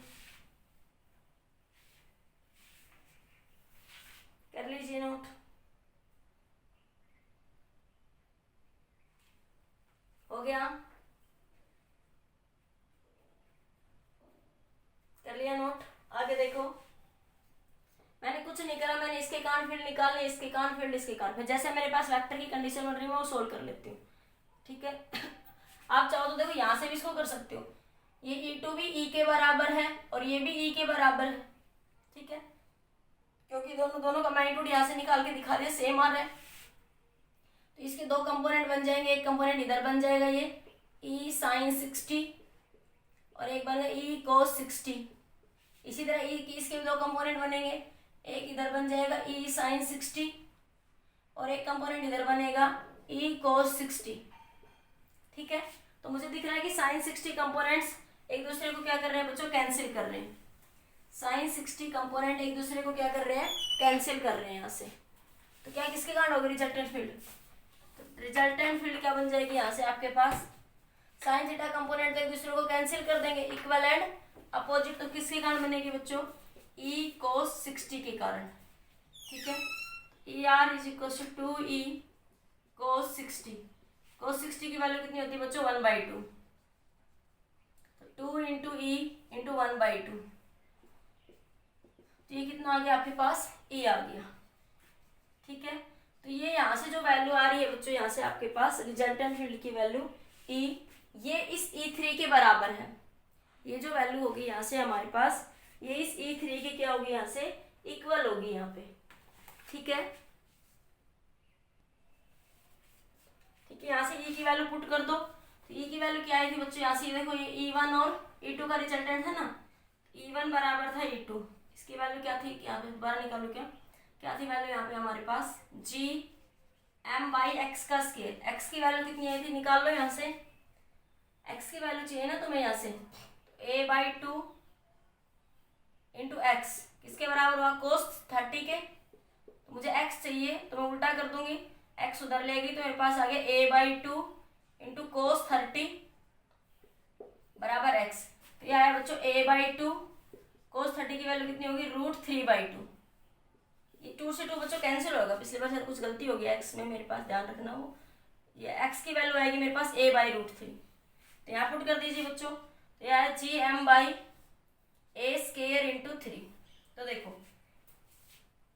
कर लीजिए नोट। हो गया, कर लिया नोट। आगे देखो, मैंने कुछ नहीं करा, मैंने इसके कान फील्ड निकालने, इसके कान फील्ड, इसके कान फील्ड, जैसे मेरे पास वेक्टर की कंडीशन बन रही है मैं वो सोल्व कर लेती हूँ। ठीक है, आप चाहो तो देखो यहाँ से भी इसको कर सकते हो, ये E2 भी E के बराबर है और ये भी E के बराबर है। ठीक है, क्योंकि दोनों का मैग्नीट्यूड यहाँ से निकाल के दिखा दिया, सेम आ रहा है, तो इसके दो कंपोनेंट बन जाएंगे। एक कंपोनेंट इधर बन जाएगा ये E sin 60 और एक बनेगा E cos 60। इसी तरह E की इसके दो कंपोनेंट बनेंगे, एक इधर बन जाएगा E sin 60 और एक कंपोनेंट इधर बनेगा E cos 60। ठीक है, तो मुझे दिख रहा है कि sin 60 कंपोनेंट्स एक दूसरे को क्या कर रहे हैं बच्चों, कैंसिल कर रहे हैं। sin 60 कंपोनेंट एक दूसरे को क्या कर रहे हैं, कैंसिल कर रहे हैं यहाँ से। तो क्या किसके कारण होगी, रिजल्टेंट फील्ड। तो रिजल्टेंट फील्ड क्या बन जाएगी यहाँ से आपके पास, साइन थीटा कंपोनेंट तो एक दूसरे को कैंसिल कर देंगे, इक्वल एंड अपोजिट, तो किसके कारण बनेगी बच्चों, E cos 60 के कारण। ठीक है, ER is equal to 2E cos 60। cos 60 की वैल्यू कितनी होती है बच्चों, 1/2, तो 2 इंटू E इंटू 1/2, तो ये कितना आ गया आपके पास, E आ गया। ठीक है, तो ये यहाँ से जो वैल्यू आ रही है बच्चों, यहाँ से आपके पास रिजल्टेंट फील्ड की वैल्यू E, ये इस E3 के बराबर है। ये जो वैल्यू होगी यहाँ से हमारे पास, ये इस E3 के क्या होगी, यहाँ से इक्वल होगी यहाँ पे। ठीक है, ठीक है, यहाँ से E की वैल्यू पुट कर दो, तो E की वैल्यू क्या आई थी बच्चों, यहाँ से देखो ये E1 और E2 का रिजल्टेंट है ना, E1 बराबर था E2, इसकी वैल्यू क्या थी, यहाँ पे दोबारा निकालो, क्या थी वैल्यू यहाँ पे हमारे पास, GM/x का स्क्वायर। x की वैल्यू कितनी आई थी, निकाल लो यहाँ से, x की वैल्यू चाहिए ना तुम्हें यहाँ से, a/2 इंटू एक्स किसके बराबर हुआ, cos 30 के, तो मुझे x चाहिए तो मैं उल्टा कर दूंगी, x उधर लेगी तो मेरे पास आ गया a/2 इंटू cos 30 बराबर x। तो ये आया बच्चों a/2, cos 30 की वैल्यू कितनी होगी, √3/2। ये 2 से 2 बच्चों कैंसिल होगा, पिछले बार शायद कुछ गलती हो गया x में, मेरे पास ध्यान रखना वो, ये x की वैल्यू आएगी मेरे पास a/√3, तो यहाँ पुट कर दीजिए बच्चों, तो यह है GM/a² इंटू 3। तो देखो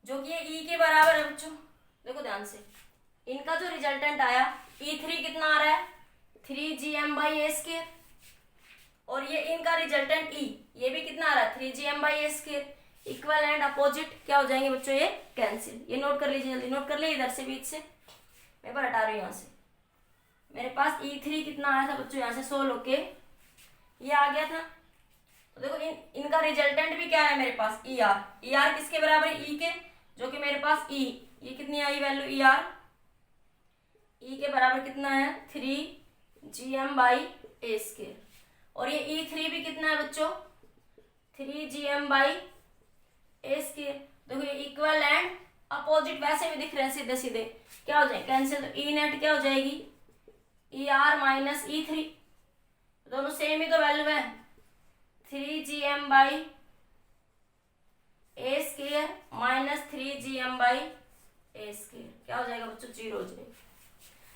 जो कि ये E के बराबर है बच्चों, देखो ध्यान से, इनका जो रिजल्टेंट आया E3 कितना आ रहा है, 3GM/a², और ये इनका रिजल्टेंट E, ये भी कितना आ रहा है, 3GM/a²। इक्वल एंड अपोजिट क्या हो जाएंगे बच्चों, ये कैंसिल। ये नोट कर लीजिए, जल्दी नोट कर लीजिए, इधर से बीच से पेपर हटा रही हूँ यहाँ से। मेरे पास E3 कितना आया था बच्चों, यहाँ से सोल्व होके ये आ गया था। तो देखो इनका रिजल्टेंट भी क्या है मेरे पास, ER किसके बराबर है, E के, जो कि मेरे पास E, ये कितनी आई वैल्यू ER, E के बराबर कितना है, 3GM/a², और ये E3 भी कितना है बच्चों, 3GM/a²। देखो ये इक्वल एंड अपोजिट वैसे भी दिख रहे हैं, सीधे सीधे क्या हो जाए, कैंसिल, तो E नेट क्या हो जाएगी, ER माइनस E3, दोनों सेम ही तो वैल्यू है, 3GM/a² माइनस 3GM/a², क्या हो जाएगा बच्चों, 0 हो जाएगा।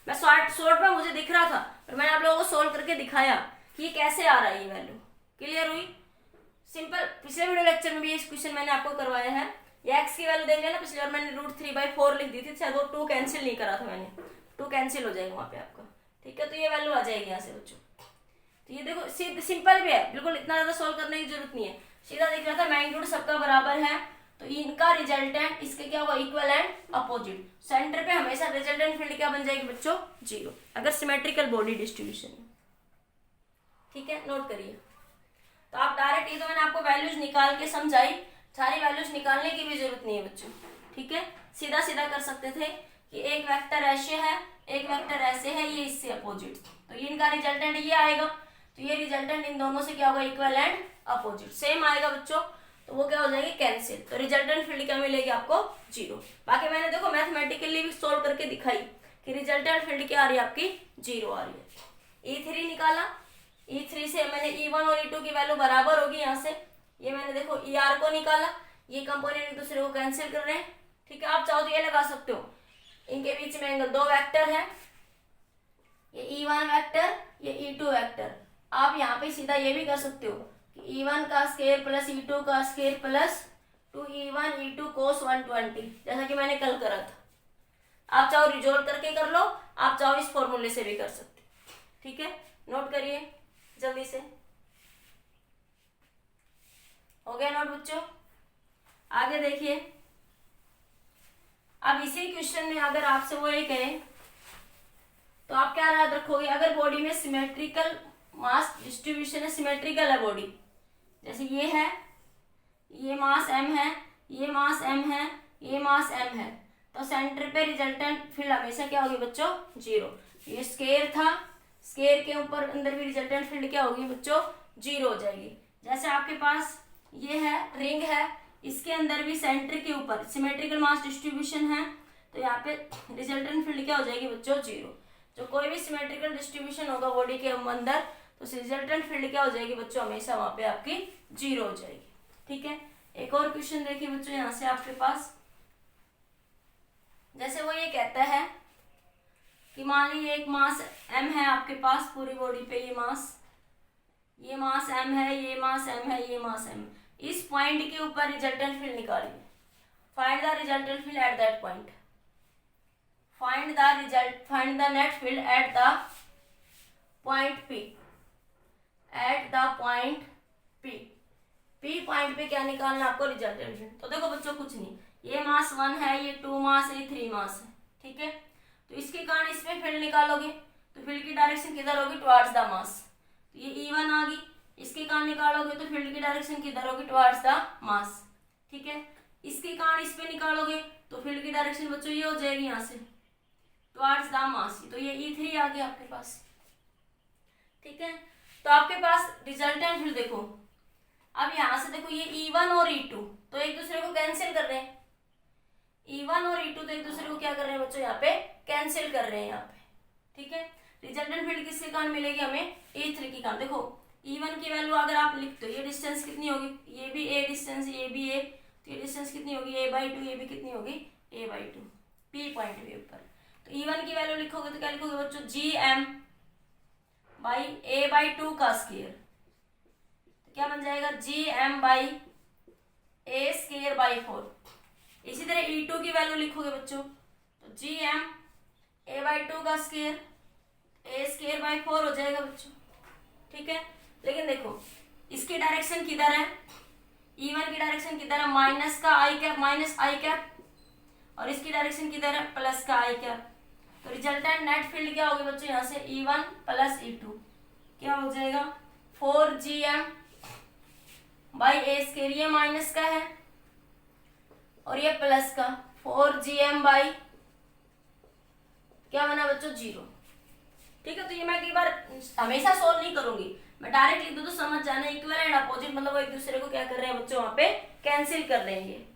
मैं शॉर्ट में मुझे दिख रहा था, पर मैंने आप लोगों को सोल्व करके दिखाया कि ये कैसे आ रहा है, ये वैल्यू क्लियर हुई, सिंपल। पिछले वीडियो लेक्चर में भी ये क्वेश्चन मैंने आपको करवाया है। ये x की वैल्यू देख लेना, पिछले बार मैंने √3/4 लिख दी थी, शायद वो 2 कैंसिल नहीं करा था मैंने, 2 कैंसिल हो जाएगा वहां पे आपका। ठीक है, तो ये वैल्यू आ जाएगी यहाँ से बच्चों। तो ये देखो सिंपल भी है, बिल्कुल इतना ज्यादा सोल्व करने की जरूरत नहीं है, सीधा दिख रहा था मैग्नीट्यूड सबका बराबर है, तो इनका रिजल्टेंट इसके क्या होगा, इक्वल एंड अपोजिट। सेंटर पे हमेशा रिजल्टेंट फील्ड क्या बन जाएगी बच्चों, जीरो, अगर सिमेट्रिकल बॉडी डिस्ट्रीब्यूशन है। ठीक है, नोट करिए। तो आप डायरेक्ट, ये तो मैंने आपको वैल्यूज निकाल के समझाई, सारी वैल्यूज निकालने की भी जरूरत नहीं है बच्चों। ठीक है, सीधा सीधा कर सकते थे कि एक वेक्टर ऐसे है, एक वेक्टर ऐसे है, ये इससे अपोजिट, तो ये इनका रिजल्टेंट ये आएगा, तो ये रिजल्टेंट इन दोनों से क्या होगा, इक्वल एंड अपोजिट सेम आएगा बच्चों, तो वो क्या हो जाएगी, कैंसिल। तो रिजल्टेंट फील्ड क्या मिलेगी आपको, जीरो। बाकी मैंने देखो मैथमेटिकली भी सोल्व करके दिखाई कि रिजल्टेंट फील्ड क्या आ रही है आपकी, जीरो आ रही है। E3 निकाला, E3 से मैंने E1 और E2 की वैल्यू बराबर होगी यहाँ से, ये मैंने देखो ER को निकाला, ये कंपोनेंट एक दूसरे को कैंसिल कर रहे हैं। ठीक है, आप चाहो तो ये लगा सकते हो, इनके बीच में एंगल, दो वेक्टर है, ये E1 वेक्टर, ये E2 वेक्टर। आप यहाँ पे सीधा ये भी कर सकते हो कि E1 का स्क्वायर प्लस E2 का square plus 2E1 E2 cos 120, जैसा कि मैंने कल करा था। आप चाहो रिजोल्व करके कर लो, आप चाहो इस फॉर्मूले से भी कर सकते। ठीक है, नोट करिए जल्दी से, हो गया नोट बच्चों। आगे देखिए, अब इसी क्वेश्चन में अगर आपसे वो ये कहे तो आप क्या याद रखोगे, अगर बॉडी में सिमेट्रिकल मास डिस्ट्रीब्यूशन है, सिमेट्रिकल है बॉडी, जैसे ये है, ये मास m है, ये मास m है, ये मास m है, तो सेंटर पे रिजल्टेंट फील्ड हमेशा क्या होगी बच्चों, जीरो। ये स्क्वायर था, स्क्वायर के ऊपर अंदर भी रिजल्टेंट फील्ड क्या होगी बच्चों, जीरो हो जाएगी। जैसे आपके पास ये है, रिंग है, इसके अंदर भी सेंटर के ऊपर सिमेट्रिकल मास डिस्ट्रीब्यूशन है, तो यहाँ पे रिजल्टेंट फील्ड क्या हो जाएगी बच्चों, जीरो। जो कोई भी सिमेट्रिकल डिस्ट्रीब्यूशन होगा बॉडी के अंदर, तो रिजल्टेंट फील्ड क्या हो जाएगी बच्चों, हमेशा वहां पे आपकी जीरो हो जाएगी। ठीक है, एक और क्वेश्चन देखिए बच्चों, यहाँ से आपके पास, जैसे वो ये कहता है कि मान लीजिए एक मास m है आपके पास पूरी बॉडी पे, ये मास m है, ये मास m है, ये मास m, इस पॉइंट के ऊपर रिजल्टेंट फील्ड निकालिए। Find the resultant field at that point, find the net field at the point P, at the point P point पे क्या निकालना आपको, रिजल्टेंट फील्ड। तो देखो बच्चों कुछ नहीं, ये मास 1 है, ये 2 मास है, ये 3 मास है। ठीक है, तो इसके कारण इसमें फील्ड निकालोगे तो फील्ड की डायरेक्शन किधर होगी, टुवर्ड्स द मास, तो ये E1 आ गई। इसके कारण निकालोगे तो फील्ड की डायरेक्शन किधर होगी, टुवर्ड्स द मास। ठीक है, इसके कारण इस पे निकालोगे तो फील्ड की डायरेक्शन बच्चों ये हो जाएगी यहाँ से टुवर्ड्स द मास, तो ये E3 आ गया आपके पास। ठीक है, तो आपके पास रिजल्टेंट फील्ड देखो, अब यहाँ से देखो ये E1 और E2 तो एक दूसरे को कैंसिल कर रहे हैं, E1 और E2 तो एक दूसरे को क्या कर रहे हैं बच्चों, यहाँ पे कैंसिल कर रहे हैं यहाँ पे। ठीक है, रिजल्टेंट फील्ड किसके कारण मिलेगी हमें, E3 के कारण। देखो E1 की वैल्यू अगर आप लिखते हो, ये डिस्टेंस कितनी होगी, ये भी A डिस्टेंस, ये भी A, तो ये डिस्टेंस कितनी होगी, A/2, ये भी कितनी होगी, A/2, P पॉइंट के ऊपर। तो E1 की वैल्यू लिखोगे तो क्या लिखोगे बच्चों, GM बाई A/2 का स्क्वायर, तो क्या बन जाएगा, GM by A square by 4। इसी तरह E2 की वैल्यू लिखोगे बच्चों तो GM A/2 का स्क्वायर, A स्क्वायर बाई 4 हो जाएगा बच्चों। ठीक है, लेकिन देखो इसकी डायरेक्शन किधर है, E1 की डायरेक्शन किधर है, माइनस का आई कैप, माइनस आई कैप, और इसकी डायरेक्शन किधर है, प्लस का आई कैप। तो रिजल्टेंट नेट फील्ड क्या होगी बच्चों, यहाँ से E1 प्लस E2 क्या हो जाएगा, 4GM बाई A स्क्वायर, ये माइनस का है और ये प्लस का, 4GM बाई क्या बना बच्चों, 0। ठीक है, तो ये मैं कई बार हमेशा सोल्व नहीं करूंगी, मैं डायरेक्ट लिख दूं तो समझ जाना, इक्वल एंड अपोजिट मतलब वो एक दूसरे को क्या कर रहे हैं बच्चों, वहां पे कैंसिल कर रहे हैं।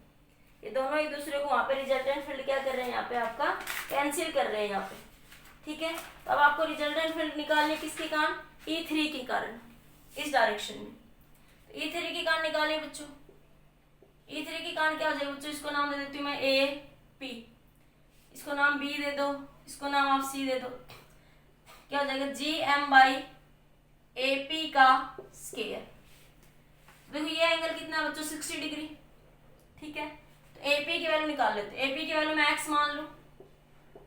ये दोनों एक दूसरे को वहां पे रिजल्टेंट फील्ड क्या कर रहे हैं, यहाँ पे आपका कैंसिल कर रहे हैं यहाँ पे। ठीक है, तो अब आपको रिजल्टेंट फील्ड निकालने किसके कारण, E3 के कारण, इस डायरेक्शन में। तो E3 के कारण निकालिए बच्चों, E3 के कारण क्या हो जाएगा बच्चों, इसको नाम दे देती हूँ मैं AP, इसको नाम B दे दो, इसको नाम आप C दे दो, क्या हो जाएगा, GM बाई AP का स्क्वायर। देखो ये एंगल कितना बच्चों, 60 डिग्री। ठीक है, तो AP की वैल्यू निकाल लेते हैं, AP की वैल्यू मैं x मान लूं,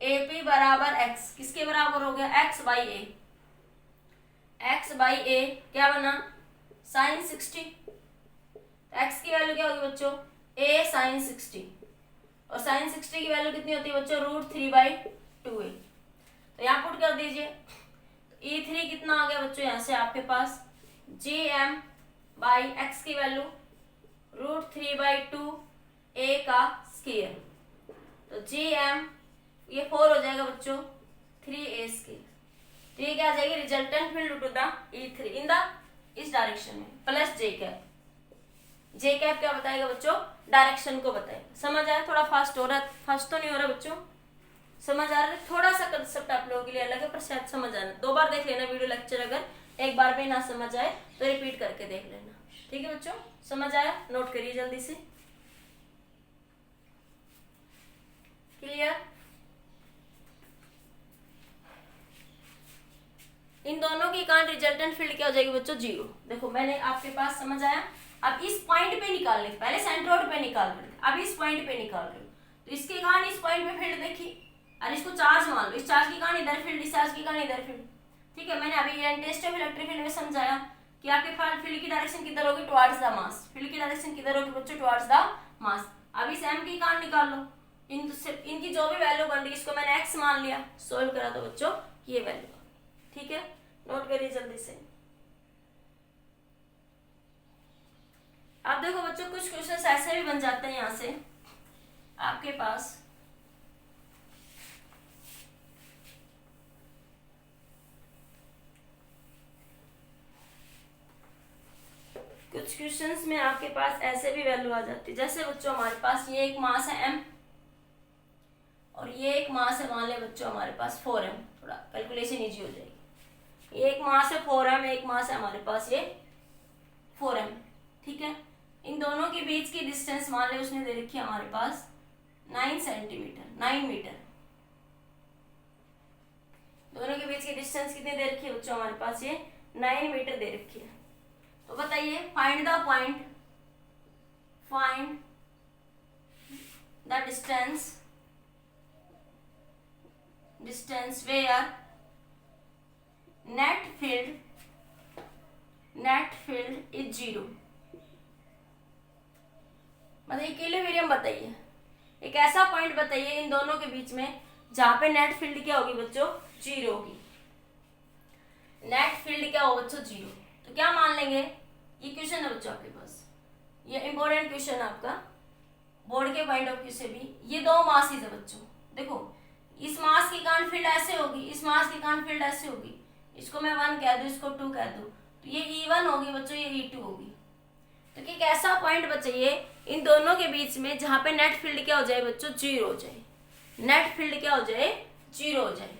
AP बराबर x, किसके बराबर हो गया, x by A, x by A क्या बना, sin 60। x की वैल्यू क्या होगी बच्चों, a साइन 60 और साइन 60 की वैल्यू कितनी होती है बच्चों, √3/2a। तो यहाँ पुट कर दीजिए। E3 कितना आ गया बच्चों यहाँ से आपके पास, gm/x की वैल्यू √3/2a का स्क्वायर। तो gm ये 4 हो जाएगा बच्चों 3a स्क्वायर। तो ये क्या आ जाएगी, resultant field to the E3 in the इस डायरेक्शन में plus j cap. j cap क्या बताएगा बच्चों, डायरेक्शन को बताएगा। समझ आया, थोड़ा फास्ट हो रहा है, फास्ट तो नहीं हो रहा बच्चों, समझ आ रहा है। थोड़ा सा कंसेप्ट आप लोगों के लिए अलग है पर शायद समझ आना। 2 बार देख लेना वीडियो लेक्चर, अगर एक बार में ना समझ आए तो रिपीट करके देख लेना। ठीक है बच्चों, समझ आया, नोट करिए जल्दी से। क्लियर। इन दोनों की कारण रिजल्टेंट फील्ड क्या हो जाएगी बच्चों, 0। देखो मैंने आपके पास समझ आया। अब इस पॉइंट पे निकाल ले, पहले सेंट्रोइड पे निकाल रहे थे, अब इस पॉइंट पे निकाल रहे हो। तो इसके कारण इस पॉइंट पे फील्ड देखी और इसको चार्ज मान लो, इस चार्ज के कारण इधर फील्ड, इस चार्ज के कारण इधर फील्ड। ठीक है, मैंने अभी टेस्ट ऑफ इलेक्ट्रिक फील्ड में समझाया कि आपके पास फील्ड की डायरेक्शन किधर होगी, टुवर्ड्स द मास। फील्ड की डायरेक्शन किधर होगी बच्चों, टुवर्ड्स द मास। अब इस m की कारण निकाल लो, इनकी जो भी वैल्यू बन रही है, इसको मैंने x मान लिया, सोल्व करा दो बच्चों ये वैल्यू। ठीक है, नोट करिए जल्दी से। अब देखो बच्चों कुछ क्वेश्चन ऐसे भी बन जाते हैं यहां से आपके पास। कुछ क्वेश्चंस में आपके पास ऐसे भी वैल्यू आ जाती है, जैसे बच्चों हमारे पास ये एक मास है m और ये एक मास है, मान ले बच्चों हमारे पास 4m। थोड़ा कैलकुलेशन इजी हो जाएगी। ये एक मास है 4m, एक मास है हमारे पास ये 4m। ठीक है, इन दोनों के बीच की डिस्टेंस मान ले उसने दे रखी है हमारे पास 9 सेंटीमीटर, 9 मीटर। दोनों के बीच की डिस्टेंस कितनी दे रखी है बच्चों हमारे पास, ये 9 मीटर दे रखी है। तो बताइए, find the point, find the distance where net field is 0। मतलब इक्विलिब्रियम बताइए, एक ऐसा पॉइंट बताइए इन दोनों के बीच में जहां पे नेट फील्ड क्या होगी बच्चों, 0 होगी। नेट फील्ड क्या होगा बच्चों, 0। तो क्या मान लेंगे, ये क्वेश्चन है बच्चों आपके पास, ये इंपॉर्टेंट क्वेश्चन है आपका बोर्ड के पॉइंट ऑफ व्यू से भी। ये 2 मासेस है बच्चों, देखो इस मास के कारण फील्ड ऐसे होगी, इस मास के कारण फील्ड ऐसे होगी। इसको मैं 1 कह दूं, इसको 2 कह दूं, तो ये E1 होगी बच्चों, ये E2 होगी। तो एक ऐसा पॉइंट बचाइए इन दोनों के बीच में जहां पे नेट फील्ड क्या हो जाए बच्चों, 0 हो जाए। नेट फील्ड क्या हो जाए, 0 हो जाए।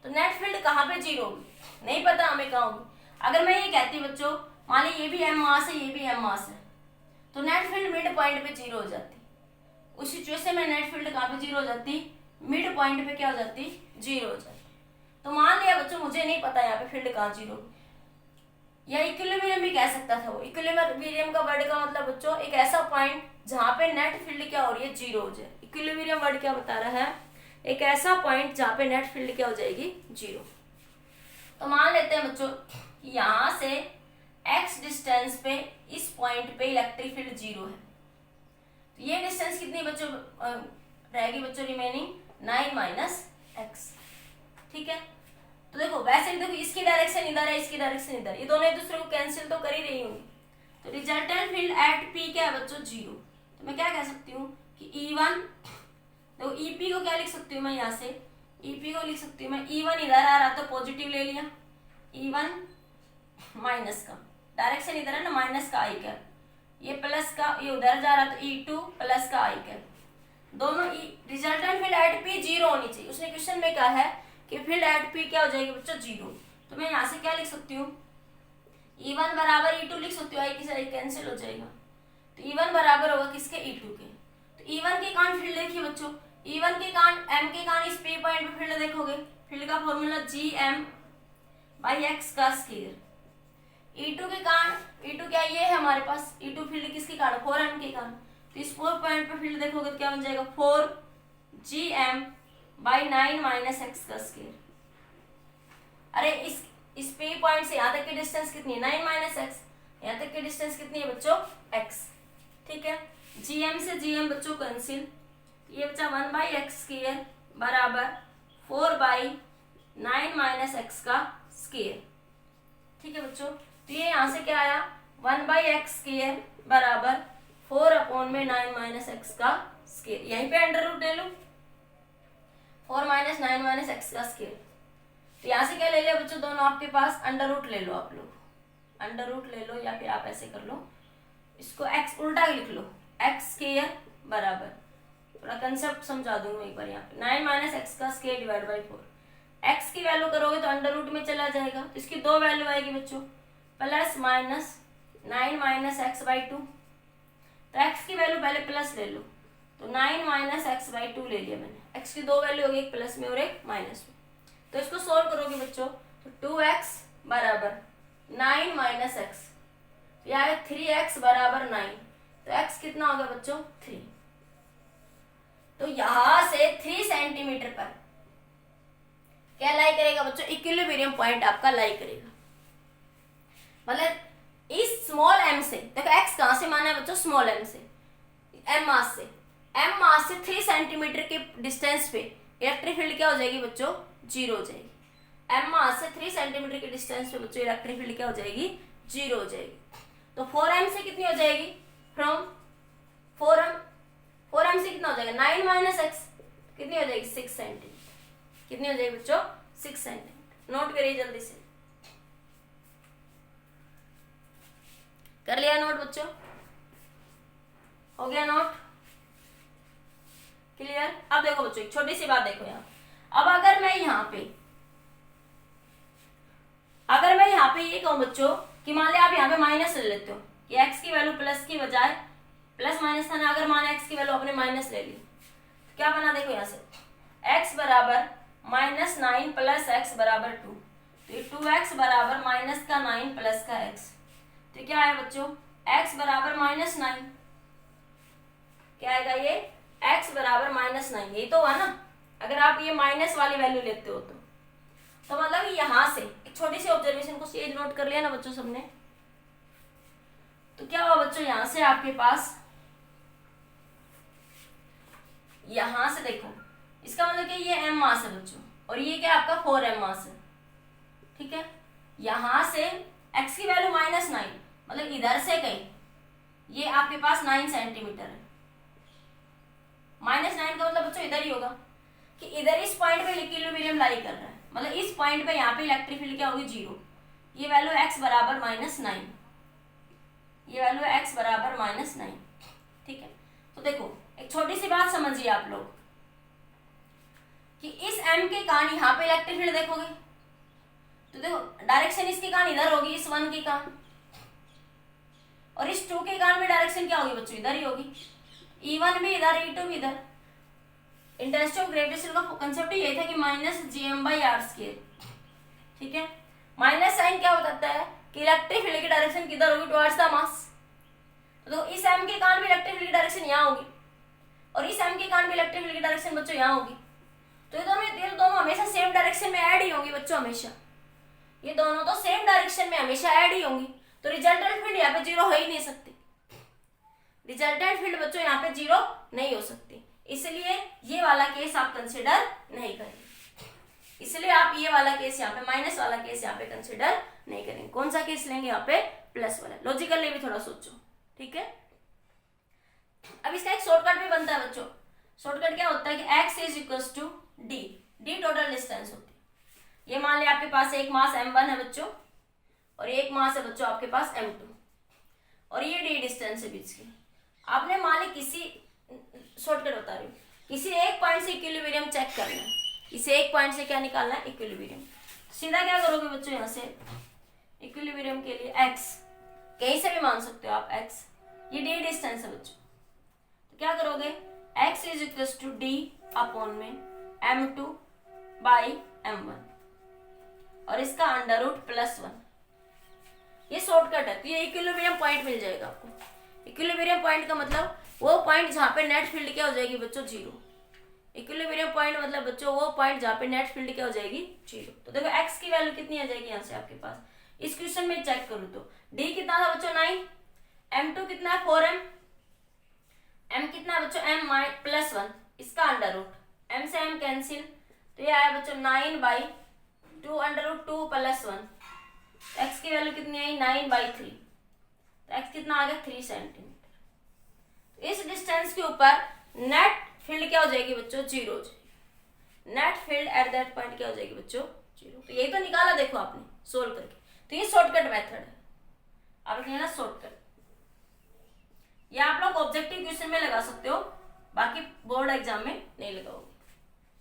तो नेट फील्ड कहाँ पे 0 होगी, नहीं पता हमें कहाँ होगी। अगर मैं ये कहती बच्चों, मान ली ये भी m मास है, ये भी m मास है, तो नेट फील्ड मिड पॉइंट पे 0 हो जाती। उस सिचुएशन में नेट फील्ड कहाँ पे 0 हो जाती, मिड पॉइंट पे क्या हो जाती, 0 हो जाती। तो मान लिया बच्चों मुझे नहीं पता यहाँ पे फील्ड कहाँ 0, या इक्विलिब्रियम भी कह सकता था वो। इक्विलिब्रियम का वर्ड का मतलब बच्चों एक ऐसा पॉइंट जहां पे नेट फील्ड क्या हो रही है, 0 हो जाए। इक्विलिब्रियम वर्ड क्या बता रहा है, एक ऐसा पॉइंट जहां पे नेट फील्ड क्या हो जाएगी, 0। तो मान लेते हैं बच्चों कि यहां से x डिस्टेंस पे इस पॉइंट पे इलेक्ट्रिक फील्ड 0 है। तो ये डिस्टेंस कितनी बच्चों रहेगी बच्चों, रिमेनिंग 9 - x। ठीक है, तो देखो वैसे भी देखो इसकी डायरेक्शन इधर है, इसकी डायरेक्शन इधर, ये दोनों एक दूसरे को कैंसिल तो कर ही रही होंगी। तो रिजल्टेंट फील्ड एट p क्या है बच्चों, 0। तो मैं क्या कह सकती हूँ कि E1, देखो EP को क्या लिख सकती हूँ मैं, यहाँ से EP को लिख सकती हूँ मैं, E1 इधर आ रहा तो पॉजिटिव ले लिया, E1 माइनस का, डायरेक्शन इधर है ना, माइनस का i कैप, ये प्लस का, ये उधर जा रहा तो E2 प्लस का i कैप। दोनों रिजल्टेंट फील्ड एट p 0 होनी चाहिए। उसने क्वेश्चन में कहा है कि फील्ड एट p क्या हो जाएगी बच्चों, 0। तो मैं यहाँ से क्या लिख सकती हूँ, E1 बराबर E2 लिख सकती हूँ, आई की साइड कैंसिल हो जाएगा। तो E1 बराबर होगा किसके, E2 के। तो E1 के कारण फील्ड देखिए बच्चों, E1 के कारण m के कारण इस p पॉइंट पे फील्ड देखोगे, फील्ड का फॉर्मूला gm/x का स्क्वायर। E2 के कारण, E2 क्या ये है हमारे पास, E2 फील्ड किसके कारण, 4m के कारण। तो इस 4 पॉइंट पे फील्ड देखोगे तो क्या बन जाएगा, 4gm/9 - x का स्क्वायर। अरे इस p पॉइंट से यहाँ तक की डिस्टेंस कितनी है, 9 - x। यहाँ तक की डिस्टेंस कितनी है बच्चों, x। ठीक है, gm से gm बच्चों कैंसिल, ये बचा 1/x² बराबर 4/9 माइनस एक्स का स्क्वायर। ठीक है बच्चों, तो ये यहाँ से क्या आया 1/x² बराबर 4/9 माइनस एक्स का स्क्वायर। यहीं पे अंडर रूट ले लो, 4 - 9 माइनस एक्स का स्क्वायर। तो यहाँ से क्या ले लिया बच्चों, दोनों आपके पास अंडर रूट ले लो, आप लोग अंडर रूट ले लो, या फिर आप ऐसे कर लो, इसको x उल्टा लिख लो, x² बराबर, थोड़ा कंसेप्ट समझा दूंगा एक बार यहाँ पे, 9 माइनस एक्स का स्क्वायर डिवाइड बाई 4। x की वैल्यू करोगे तो अंडर रूट में चला जाएगा, तो इसकी दो वैल्यू आएगी बच्चों, plus minus 9 minus x by 2। तो x की वैल्यू पहले प्लस ले लो, तो 9 माइनस एक्स बाई 2 ले लिया मैंने। x की दो वैल्यू होगी, एक प्लस में और एक माइनस में। तो इसको सोल्व करोगे बच्चों, तो 2x बराबर 9 माइनस एक्स, यहाँ 3x बराबर 9, तो x कितना होगा बच्चों 3। तो यहां से 3 सेंटीमीटर पर क्या लाई करेगा बच्चों, इक्विलिब्रियम पॉइंट आपका लाई करेगा। मतलब इस स्मॉल m से, देखो x कहां से माना है बच्चों, स्मॉल m से, m मास से 3 सेंटीमीटर के डिस्टेंस पे इलेक्ट्रिक फील्ड क्या हो जाएगी बच्चों, 0 हो जाएगी। m मास से 3 सेंटीमीटर के डिस्टेंस पे बच्चों इलेक्ट्रिक फील्ड क्या हो जाएगी, 0 हो जाएगी। तो 4m से कितनी हो जाएगी, फ्रॉम 4m से कितना हो जाएगा 9 माइनस एक्स, कितनी हो जाएगी 6 सेंटीमीटर। कितनी हो जाएगी बच्चों 6 सेंटीमीटर। नोट करिए जल्दी से, कर लिया नोट बच्चों, हो गया नोट, क्लियर। अब देखो बच्चों एक छोटी सी बात देखो यहाँ, अब अगर मैं यहाँ पे ये कहूँ बच्चों कि मान लिया आप यहाँ पे माइनस ले लेते हो, कि x की वैल्यू प्लस की बजाय प्लस माइनस था ना, अगर माने x की वैल्यू आपने माइनस ले ली, तो क्या बना देखो यहाँ से, x बराबर -9 प्लस x बराबर 2, तो ये 2x बराबर माइनस का 9 प्लस का x, तो क्या आया बच्चों x बराबर -9, क्या आएगा ये x बराबर -9, यही तो हुआ ना। अगर आप ये माइनस वाली वैल्यू लेते हो तो मतलब यहां से एक छोटी सी ऑब्जर्वेशन को ये नोट कर लिया ना बच्चों सबने, तो क्या हुआ बच्चों यहाँ से आपके पास, यहां से देखो इसका मतलब कि ये m मास है बच्चों, और ये क्या आपका 4m मास है, ठीक है। यहां से x की वैल्यू -9, मतलब इधर से कहीं ये आपके पास 9 सेंटीमीटर है, -9 का मतलब बच्चों इधर ही होगा, कि इधर इस पॉइंट पे इक्विलिब्रियम लाई कर रहा है, मतलब इस पॉइंट पे यहाँ पे इलेक्ट्रिक फील्ड क्या होगी 0, ये वैल्यू x बराबर -9, ये वैल्यू x बराबर -9, ठीक है। तो देखो एक छोटी सी बात समझिए आप लोग, कि इस m के कारण यहाँ पे इलेक्ट्रिक फील्ड देखोगे तो देखो डायरेक्शन इसके कारण इधर होगी, इस 1 के कारण, और इस 2 के कारण भी डायरेक्शन क्या होगी बच्चों, इधर ही होगी, E1 भी इधर, E2 भी इधर। इंटेंसिटी ऑफ ग्रेविटेशन का कंसेप्ट यही था कि -gm/r², ठीक है। माइनस साइन क्या बताता है कि इलेक्ट्रिक फील्ड की डायरेक्शन किधर होगी, टुवर्ड्स द मास। तो इस m के कारण भी इलेक्ट्रिक फील्ड की डायरेक्शन यहाँ होगी, और इस m के कारण भी इलेक्ट्रिक फील्ड की डायरेक्शन बच्चों यहाँ होगी। तो ये दोनों हमेशा सेम डायरेक्शन में ऐड ही होंगी बच्चों, हमेशा ये दोनों तो सेम डायरेक्शन में हमेशा ऐड ही होंगी। तो रिजल्टेंट फील्ड यहाँ पे 0 हो ही नहीं सकती, रिजल्टेंट फील्ड बच्चों यहाँ पे 0 नहीं हो सकती, इसलिए ये वाला केस आप कंसिडर नहीं करेंगे, इसलिए आप ये वाला केस यहाँ पे माइनस वाला केस यहाँ पे कंसिडर नहीं करेंगे। कौन सा केस लेंगे यहाँ पे, प्लस वाला। लॉजिकली भी थोड़ा सोचो, ठीक है। अब इसका एक शॉर्टकट भी बनता है बच्चों, शॉर्टकट क्या होता है कि x is equals to d, d total distance होती है। ये मान लिया आपके पास एक मास m1 है बच्चों, और एक मास है बच्चों आपके पास m2, और ये d डिस्टेंस है बीच की। आपने मान ली किसी, शॉर्टकट बता रही हूँ, किसी एक पॉइंट से इक्विलिब्रियम चेक करना है, किसी एक पॉइंट से क्या निकालना है, इक्विलिब्रियम। सीधा क्या करोगे बच्चों, यहाँ से इक्विलिब्रियम के लिए x, कहीं से भी मान सकते हो आप x, ये d डिस्टेंस है बच्चों, तो क्या करोगे x is equal to d upon में m2 बाई m1, और इसका अंडर रूट +1, ये शॉर्टकट है। तो ये इक्विलिब्रियम पॉइंट मिल जाएगा आपको। इक्विलिब्रियम पॉइंट का मतलब वो पॉइंट जहां पे नेट फील्ड क्या हो जाएगी बच्चों 0। इक्विलिब्रियम पॉइंट मतलब बच्चों वो पॉइंट जहां पे नेट फील्ड क्या हो जाएगी 0। तो देखो x की वैल्यू कितनी आ जाएगी यहाँ से आपके पास, इस क्वेश्चन में चेक करूँ तो d कितना था बच्चों 9, m2 कितना है 4m, m कितना है बच्चों, m प्लस 1, इसका अंडर रूट, m से m कैंसिल, तो ये आया बच्चों 9/2 अंडर रूट 2 प्लस 1, x की वैल्यू कितनी आई 9/3, तो x कितना आ गया 3 सेंटीमीटर। इस डिस्टेंस के ऊपर नेट फील्ड क्या हो जाएगी बच्चों, 0 हो जाएगी। Net field at that point क्या हो जाएगी बच्चों, 0। तो यही तो निकाला देखो आपने सोल्व करके, तो ये शॉर्टकट मेथड है, आप लिखना शॉर्टकट। ये आप लोग ऑब्जेक्टिव क्वेश्चन में लगा सकते हो, बाकी बोर्ड एग्जाम में नहीं लगाओगे,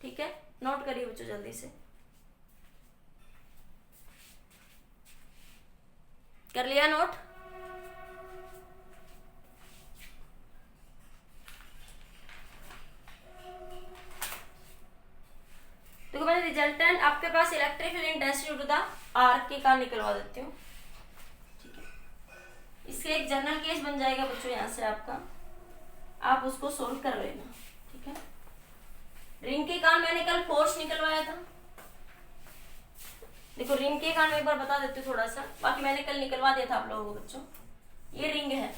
ठीक है। नोट करिए बच्चों जल्दी से, कर लिया नोट। देखो मैंने रिजल्टेंट आपके पास electric field intensity to the arc के कारण निकलवा देती हूँ, ठीक है। इससे एक जनरल केस बन जाएगा बच्चों यहाँ से आपका, आप उसको सोल्व कर लेना, ठीक है। रिंग के कारण मैंने कल फोर्स निकलवाया था, देखो रिंग के कारण मैं एक बार बता देती हूँ थोड़ा सा, बाकी मैंने कल निकलवा दिया था आप लोगों को बच्चों। ये रिंग है,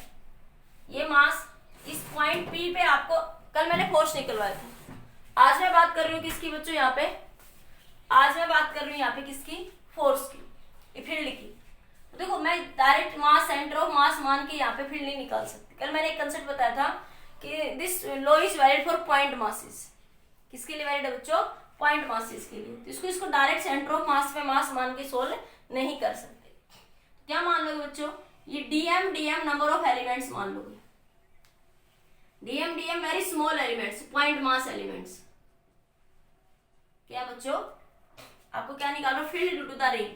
ये मास इस पॉइंट पी पे आपको कल मैंने फोर्स निकलवाया था। आज मैं बात कर रही हूँ किसकी बच्चों, यहाँ पे आज मैं बात कर रही हूँ यहाँ पे किसकी, फोर्स की, फील्ड की। तो देखो मैं direct mass centre of mass मान के यहाँ पे फील्ड नहीं निकाल सकती। कल मैंने एक कंसेप्ट बताया था कि this law is valid for point masses. किसके लिए वैलिड है बच्चों, पॉइंट मासेस के लिए। तो इसको डायरेक्ट सेंटर ऑफ मास पे मास मान के सोल्व नहीं कर सकते। क्या मान लोगे बच्चों, ये डीएम नंबर ऑफ एलिमेंट्स मान लोगे, DM very small elements, point mass elements. क्या बच्चों, आपको क्या निकालो, field due to the ring,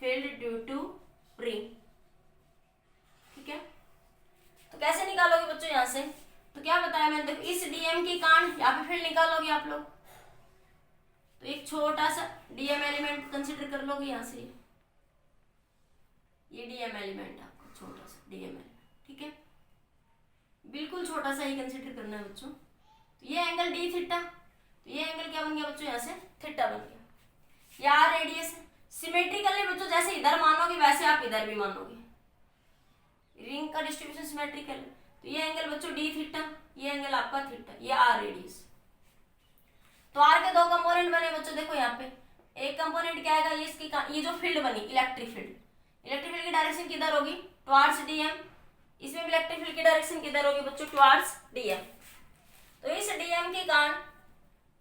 field due to ring, ठीक है। तो कैसे निकालोगे बच्चों यहाँ से, तो क्या बताया मैंने, देखो इस डीएम के कारण यहाँ पे फील्ड निकालोगे आप लोग, तो एक छोटा सा डीएम एलिमेंट कंसीडर कर लोगे यहाँ से, ये डीएम एलिमेंट आपको छोटा सा डीएम एलिमेंट, ठीक है, बिल्कुल छोटा सा ही कंसीडर करना है बच्चों। तो ये एंगल डी थीटा, तो ये एंगल क्या बन गया बच्चों, यहाँ से थीटा बन गया। ये आर रेडियस है, सिमेट्रिकली बच्चों जैसे इधर मानोगे वैसे आप इधर भी मानोगे, रिंग का डिस्ट्रीब्यूशन सिमेट्रिकल। तो ये एंगल बच्चों डी थीटा, ये एंगल आपका थीटा, ये आर रेडियस। तो आर के दो कंपोनेंट बने बच्चों, देखो यहाँ पे एक कंपोनेंट क्या आएगा, ये इसकी ये जो फील्ड बनी इलेक्ट्रिक फील्ड, इलेक्ट्रिक फील्ड की डायरेक्शन किधर होगी, टुवार्ड्स डीएम। इसमें भी इलेक्ट्रिक फील्ड की डायरेक्शन किधर होगी बच्चों, टुवार्ड्स डीएम। तो इस डीएम के कारण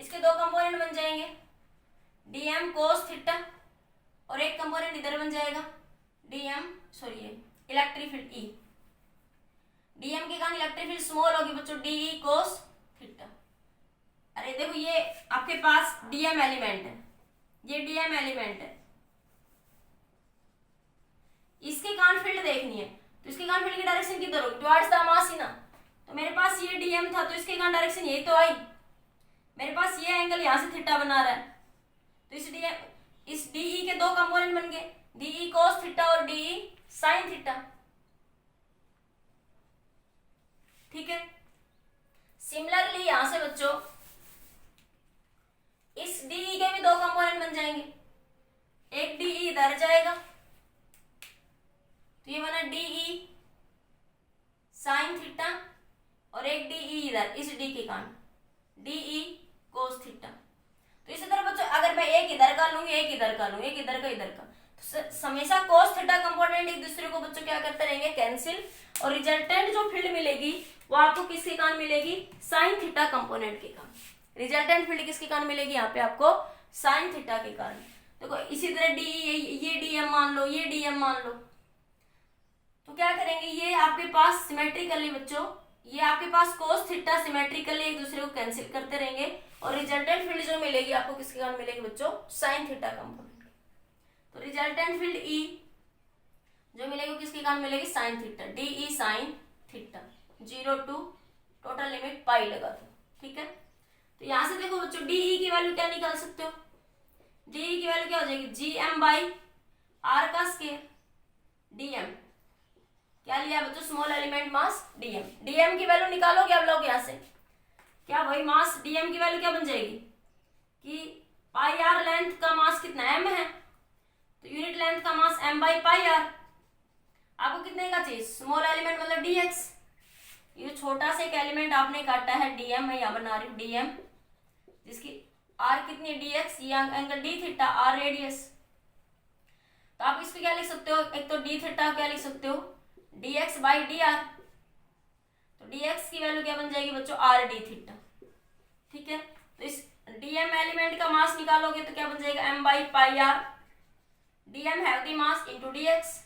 इसके दो कंपोनेंट बन जाएंगे, डीएम कोस थीटा, और एक कंपोनेंट इधर बन जाएगा इलेक्ट्रिक फील्ड ई। डीएम के कारण इलेक्ट्रिक फील्ड स्मॉल होगी बच्चों, डीई कोस थीटा। अरे देखो ये आपके पास डीएम एलिमेंट है, ये डीएम एलिमेंट है, इसके कारण फील्ड देखनी है, तो इसके कारण फील्ड की डायरेक्शन किधर होगी, टुवार्ड्स द मास ही ना। तो मेरे पास ये डीएम था, तो इसके कारण डायरेक्शन यही तो आई, मेरे पास ये एंगल यहां से थीटा बना रहा है, तो इस डीई के दो कंपोनेंट बन गए, डीई कोस थीटा और डीई साइन थीटा, ठीक है। सिमिलरली यहां से बच्चों इस डीई के भी दो कंपोनेंट बन जाएंगे, एक डीई इधर जाएगा, तो ये बना डीई साइन थीटा, और एक डीई इधर इस डी के कारण डीई कोस थीटा। तो इसी तरह बच्चों अगर मैं एक इधर का लूंगी, एक इधर का लूंगी, एक इधर का, तो हमेशा कोस थीटा कंपोनेंट एक दूसरे को बच्चों क्या करते रहेंगे, कैंसिल, और रिजल्टेंट जो फील्ड मिलेगी वो आपको किसके कारण मिलेगी, साइन थीटा कंपोनेंट के कारण। रिजल्टेंट फील्ड किसके कारण मिलेगी, यहाँ पे आपको साइन थीटा के कारण। देखो इसी तरह डी ये डीएम मान लो, ये डीएम मान लो, तो क्या करेंगे, ये आपके पास सिमेट्रिकली बच्चों, ये आपके पास कोस थीटा सिमेट्रिकली एक दूसरे को कैंसिल करते रहेंगे, और रिजल्टेंट फील्ड जो मिलेगी आपको किसके कारण मिलेगी बच्चों, साइन थीटा कंपोनेंट। तो रिजल्टेंट फील्ड ई जो मिलेगी किसके कारण मिलेगी, sine theta, dE sine theta, 0 to total limit pi लगा दो, ठीक है। तो यहां से देखो बच्चों डीई की वैल्यू क्या निकाल सकते हो, डीई की वैल्यू क्या हो जाएगी, जीएम बाई आर का स्क्वायर, डीएम क्या लिया बच्चों, स्मॉल एलिमेंट मास डीएम। डीएम की वैल्यू निकालोगे आप लोग यहाँ से, क्या वही मास डीएम की वैल्यू क्या बन जाएगी कि पाई आर लेंथ का मास कितना एम है, तो यूनिट लेंथ का मास m बाई पाई आर। आपको कितने का चाहिए, स्मॉल एलिमेंट मतलब dx, ये जो छोटा सा एक एलिमेंट आपने काटा है डीएम, मैं यहाँ बना रही हूँ डीएम, जिसकी आर कितनी dx, ये angle d theta, r radius. तो आप इसको क्या लिख सकते हो, एक तो डी थीटा क्या लिख सकते हो, dx बाई डी आर। तो dx की वैल्यू क्या बन जाएगी बच्चों, आर डी थीटा। ठीक है, तो इस डीएम एलिमेंट का मास निकालोगे तो क्या बन जाएगा, m by pi r. Dm है द मास इंटू dx।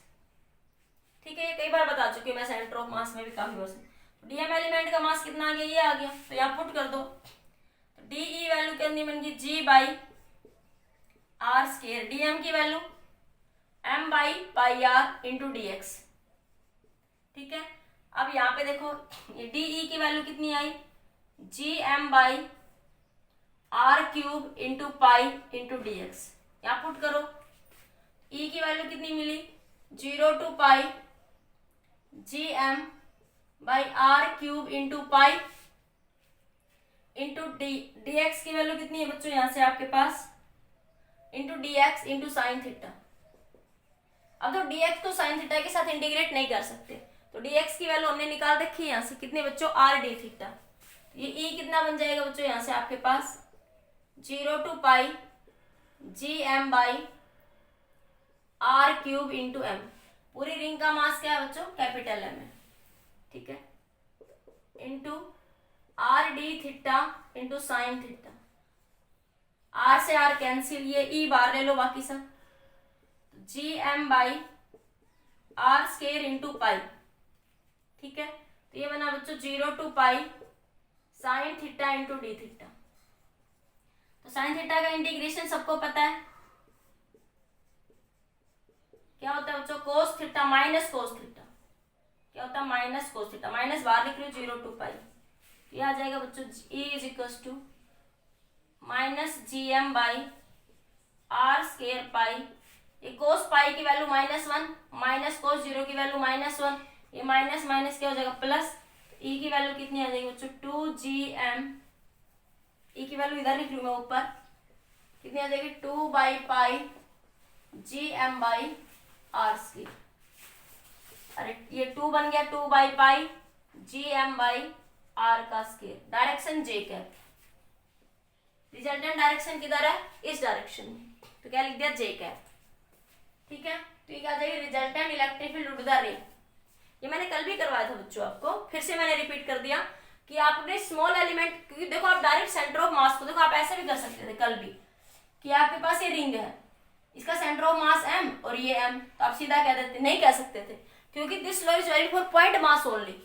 ठीक है, ये कई बार बता चुकी हूँ मैं सेंटर ऑफ मास में भी काफी बार। डीएम एलिमेंट का मास कितना आ गया, ये आ गया, तो यहाँ पुट कर दो। तो डी ई वैल्यू कितनी बन गई, g by are square. Dm की value m by pi R into d x. ठीक है, अब यहाँ पे देखो ये डी ई की वैल्यू कितनी आई, G M by are cube into pi into d x. यहाँ पुट करो, ई की वैल्यू कितनी मिली, 0 to pi G M by are cube into pi into d x की वैल्यू कितनी है बच्चों, यहाँ से आपके पास into d x into sine theta. अब तो dx को sin थीटा के साथ इंटीग्रेट नहीं कर सकते, तो dx की वैल्यू हमने निकाल रखी है यहाँ से, कितने बच्चों, r d थीटा। ये e कितना बन जाएगा बच्चों, यहाँ से आपके पास 0 to pi G M by are cube into m. पूरी रिंग का मास क्या है बच्चों, कैपिटल एम है। ठीक है, into r d theta into sine theta. R से आर कैंसिल, ये ई बार ले लो बाकी सब, g M by are square into pi. ठीक है, तो ये बना बच्चों 0 to pi sine theta into d theta. तो साइन थीटा का इंटीग्रेशन सबको पता है, क्या होता है बच्चों, cos theta minus cos theta. क्या होता है, माइनस कोस थीटा, माइनस बाहर लिख रही हूँ, 0 टू पाई। ये आ जाएगा बच्चों e is equal to minus g M by are square pi. ये कोस पाई की वैल्यू -1 माइनस कोस 0 की वैल्यू -1, ये माइनस माइनस क्या हो जाएगा प्लस। ई की वैल्यू कितनी आ जाएगी बच्चों, 2gm। ई की वैल्यू इधर लिख लूँ मैं ऊपर, कितनी आ जाएगी, 2 by pi G M by r square. अरे ये 2 बन गया 2 by pi G M by r का square. Direction j cap, resultant direction किधर है, इस डायरेक्शन में, तो क्या लिख दिया, जे कैप। ठीक है, तो ये क्या जाएगी, रिजल्टेंट इलेक्ट्रिक फील्ड उड द रिंग। ये मैंने कल भी करवाया था बच्चों, आपको फिर से मैंने रिपीट कर दिया कि आप अपने स्मॉल एलिमेंट, क्योंकि देखो आप डायरेक्ट सेंटर ऑफ मास को देखो, आप ऐसे भी कर सकते थे कल भी, कि आपके पास ये रिंग है, इसका सेंटर ऑफ मास m और ये m, तो आप सीधा कह देते, नहीं कह सकते थे, क्योंकि this law is valid for point mass only.